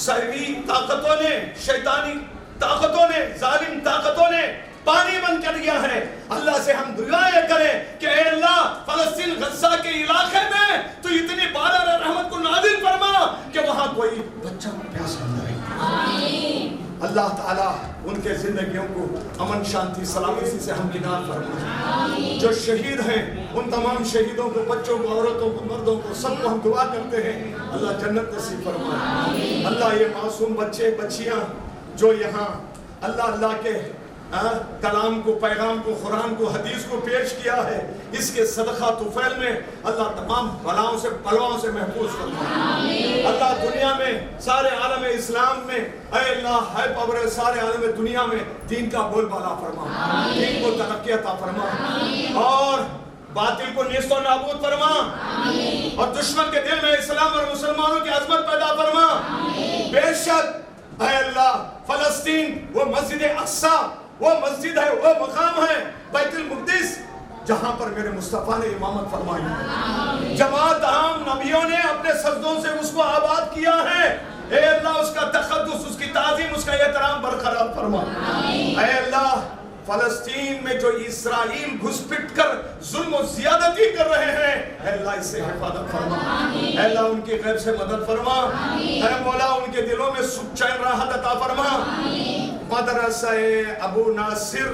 سہوی طاقتوں نے, شیطانی طاقتوں نے, ظالم طاقتوں نے پانی بند کر دیا ہے. اللہ سے ہم دعائیں کریں کہ اے اللہ فلسطین غزہ کے علاقے میں تو اتنی بارہ رحمت کو نازل فرما کہ وہاں کوئی بچہ پیاسا نہ رہے. اللہ تعالیٰ ان کے زندگیوں کو امن, شانتی, سلامتی سے ہمکنار فرمائے. جو شہید ہیں ان تمام شہیدوں کو, بچوں کو, عورتوں کو, مردوں کو, سب کو ہم دعا کرتے ہیں اللہ جنت نصیب فرمائے. اللہ یہ معصوم بچے بچیاں جو یہاں اللہ کے کلام کو, پیغام کو, قرآن کو, حدیث کو پیش کیا ہے, اس کے صدقہ طفیل میں اللہ تمام بلاؤں سے بلواؤں سے محفوظ فرمائے. اللہ دنیا میں سارے عالم اسلام میں اے اللہ ہے پاور, سارے عالم دنیا میں دین کا بول بالا فرما, دین کو ترقی عطا فرما اور باطل کو نیست و نابود فرما اور دشمن کے دل میں اسلام اور مسلمانوں کی عظمت پیدا فرما. بے شک اے اللہ فلسطین وہ مسجد اقصی وہ مسجد ہے, وہ مقام ہے بیت المقدس جہاں پر میرے مصطفیٰ نے امامت فرمائی. جماعت عام نبیوں نے اپنے سجدوں سے اس کو آباد کیا ہے. اے اللہ اس کا تقدس, اس کی تعظیم, اس کا احترام برقرار فرما. فرما. اے اللہ فلسطین میں جو اسرائیل گھس پٹ کر ظلم و زیادتی کر رہے ہیں اے اللہ اس سے حفاظت فرما. اے اللہ ان کی غیب سے مدد فرما. اے مولا ان کے دلوں میں سکھ چین راحت عطا فرما. مدرسہ ابو ناصر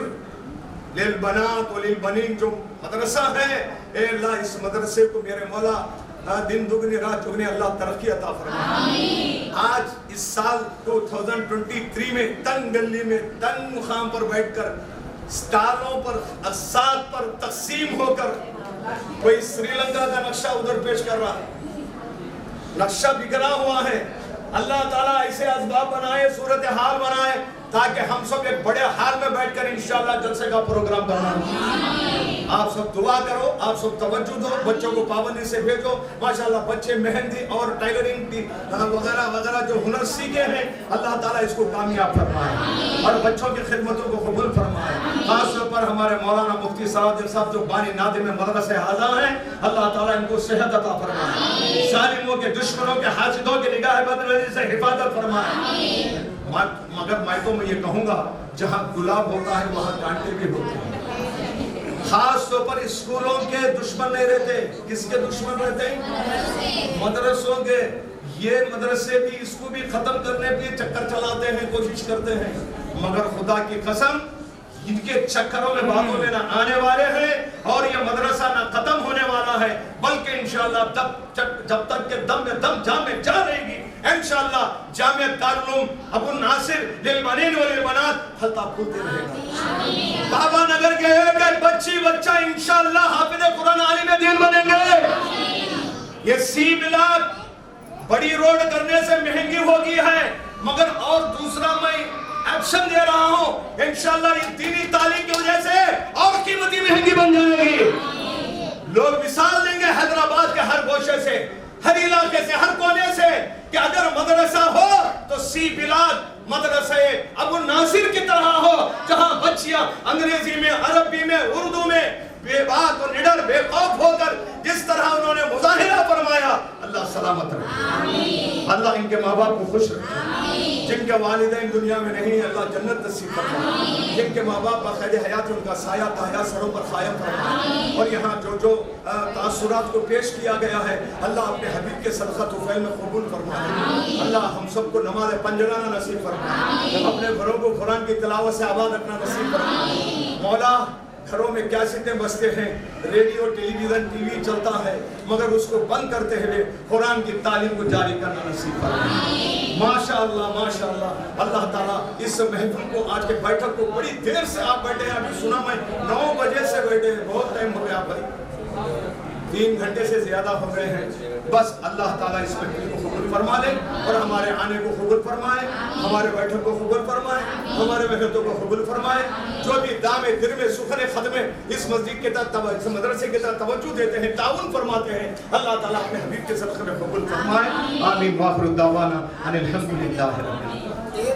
للبنات و للبنین جو مدرسہ ہے اے اللہ اس مدرسے کو میرے مولا دن دگنی رات چگنی اللہ ترقی عطا فرما. آج اس سال 2023 میں تنگ گلی میں تنگ مقام پر بیٹھ کر سٹالوں پر اقساط پر تقسیم ہو کر کوئی سری لنکا کا نقشہ ادھر پیش کر رہا ہے. نقشہ بگڑا ہوا ہے. اللہ تعالیٰ ایسے اسباب بنائے صورتحال بنائے تاکہ ہم سب ایک بڑے حال میں بیٹھ کر انشاءاللہ جلسے کا پروگرام کرنا. آپ سب دعا کرو, آپ سب توجہ دو, بچوں کو پابندی سے بھیجو. ماشاءاللہ بچے مہندی اور ٹائلرنگ کی وغیرہ وغیرہ جو ہنر سیکھے ہیں اللہ تعالیٰ اس کو کامیاب فرمائے اور بچوں کی خدمتوں کو قبول فرمائے. خاص طور پر ہمارے مولانا مفتی صاحب جو بانی نادم مدرسے اعلیٰ ہیں اللہ تعالیٰ ان کو صحت عطا فرمائے. ظالموں کے دشمنوں کے حاسدوں کے نگاہ بدنظری سے حفاظت فرمائے. مگر میں تو یہ کہوں گا جہاں گلاب ہوتا ہے وہاں کانٹے بھی ہوتے ہیں. خاص طور پر اسکولوں کے دشمن نہیں رہتے. کس کے دشمن رہتے ہیں؟ مدرسوں کے. یہ مدرسے بھی اس کو بھی ختم کرنے کے چکر چلاتے ہیں, کوشش کرتے ہیں, مگر خدا کی قسم ان کے چکروں میں باتوں میں نہ آنے والے ہیں اور یہ مدرسہ نہ ختم ہونے والا ہے بلکہ انشاءاللہ جب تک کہ دم میں دم جان میں جان رہے گی انشاءاللہ جامعہ دارالعلوم ابو ناصر للبنین وللبنات پھلتا پھولتے رہے گا. بابا نگر کے ایک بچہ انشاءاللہ حافظ قرآن عالم دین بنیں گے. یہ سی بلاک بڑی روڈ کرنے سے مہنگی ہوگی ہے مگر اور دوسرا میں ایکشن دے رہا ہوں انشاءاللہ یہ دینی تعلیم کی وجہ سے اور قیمتی مہنگی بن جائے گی. لوگ مثال لیں گے حیدرآباد کے ہر گوشے سے, ہر علاقے سے, ہر کونے سے کہ اگر مدرسہ ہو تو سی بلاک مدرسہ ابو ناصر کی طرح ہو جہاں بچیاں انگریزی میں, عربی میں, اردو میں بے بات اور نڈر بے خوف ہو کر جس طرح انہوں نے مظاہرہ فرمایا اللہ سلامت رکھے. اللہ ان کے ماں باپ کو خوش رکھے. جن کے والدین دنیا میں نہیں اللہ جنت نصیب فرمائے. جن کے ماں باپ باقاعدہ حیات ان کا سایہ تایہ سروں پر قائم فرمائے. اور یہاں جو تاثرات کو پیش کیا گیا ہے اللہ اپنے حبیب کے صدقہ طفیل میں قبول فرمائے. اللہ ہم سب کو نماز پنجگانہ نصیب فرمائے. اپنے گھروں کو قرآن کی تلاوت سے آباد رکھنا نصیب فرمائے. مولا گھروں میں کیسٹیں بجتے ہیں, ریڈیو ٹیلی ویژن ٹی وی چلتا ہے مگر اس کو بند کرتے ہوئے قرآن کی تعلیم کو جاری کرنا نصیب فرمائے. ماشاءاللہ اللہ تعالیٰ اس محفل کو آج کے بیٹھک کو بڑی دیر سے آپ بیٹھے ہیں. ابھی سنا میں 9 بجے سے بیٹھے ہیں, بہت ٹائم ہو گیا بھائی, 3 گھنٹے سے زیادہ ہو گئے ہیں. بس اللہ تعالیٰ اس محفل کو قبول فرما لے اور ہمارے آنے کو قبول فرمائے, ہمارے بیٹھک کو قبول فرمائے, ہمارے محنتوں کو قبول فرمائے. جو بھی دام دل میں سخن خدمے اس مسجد کے تحت اس مدرسے کے تحت توجہ دیتے ہیں, تعاون فرماتے ہیں, اللہ تعالیٰ اپنے حبیب کے صدقے میں قبول فرمائے. آمین. وآخر دعوانا ان الحمد للہ رب العالمین.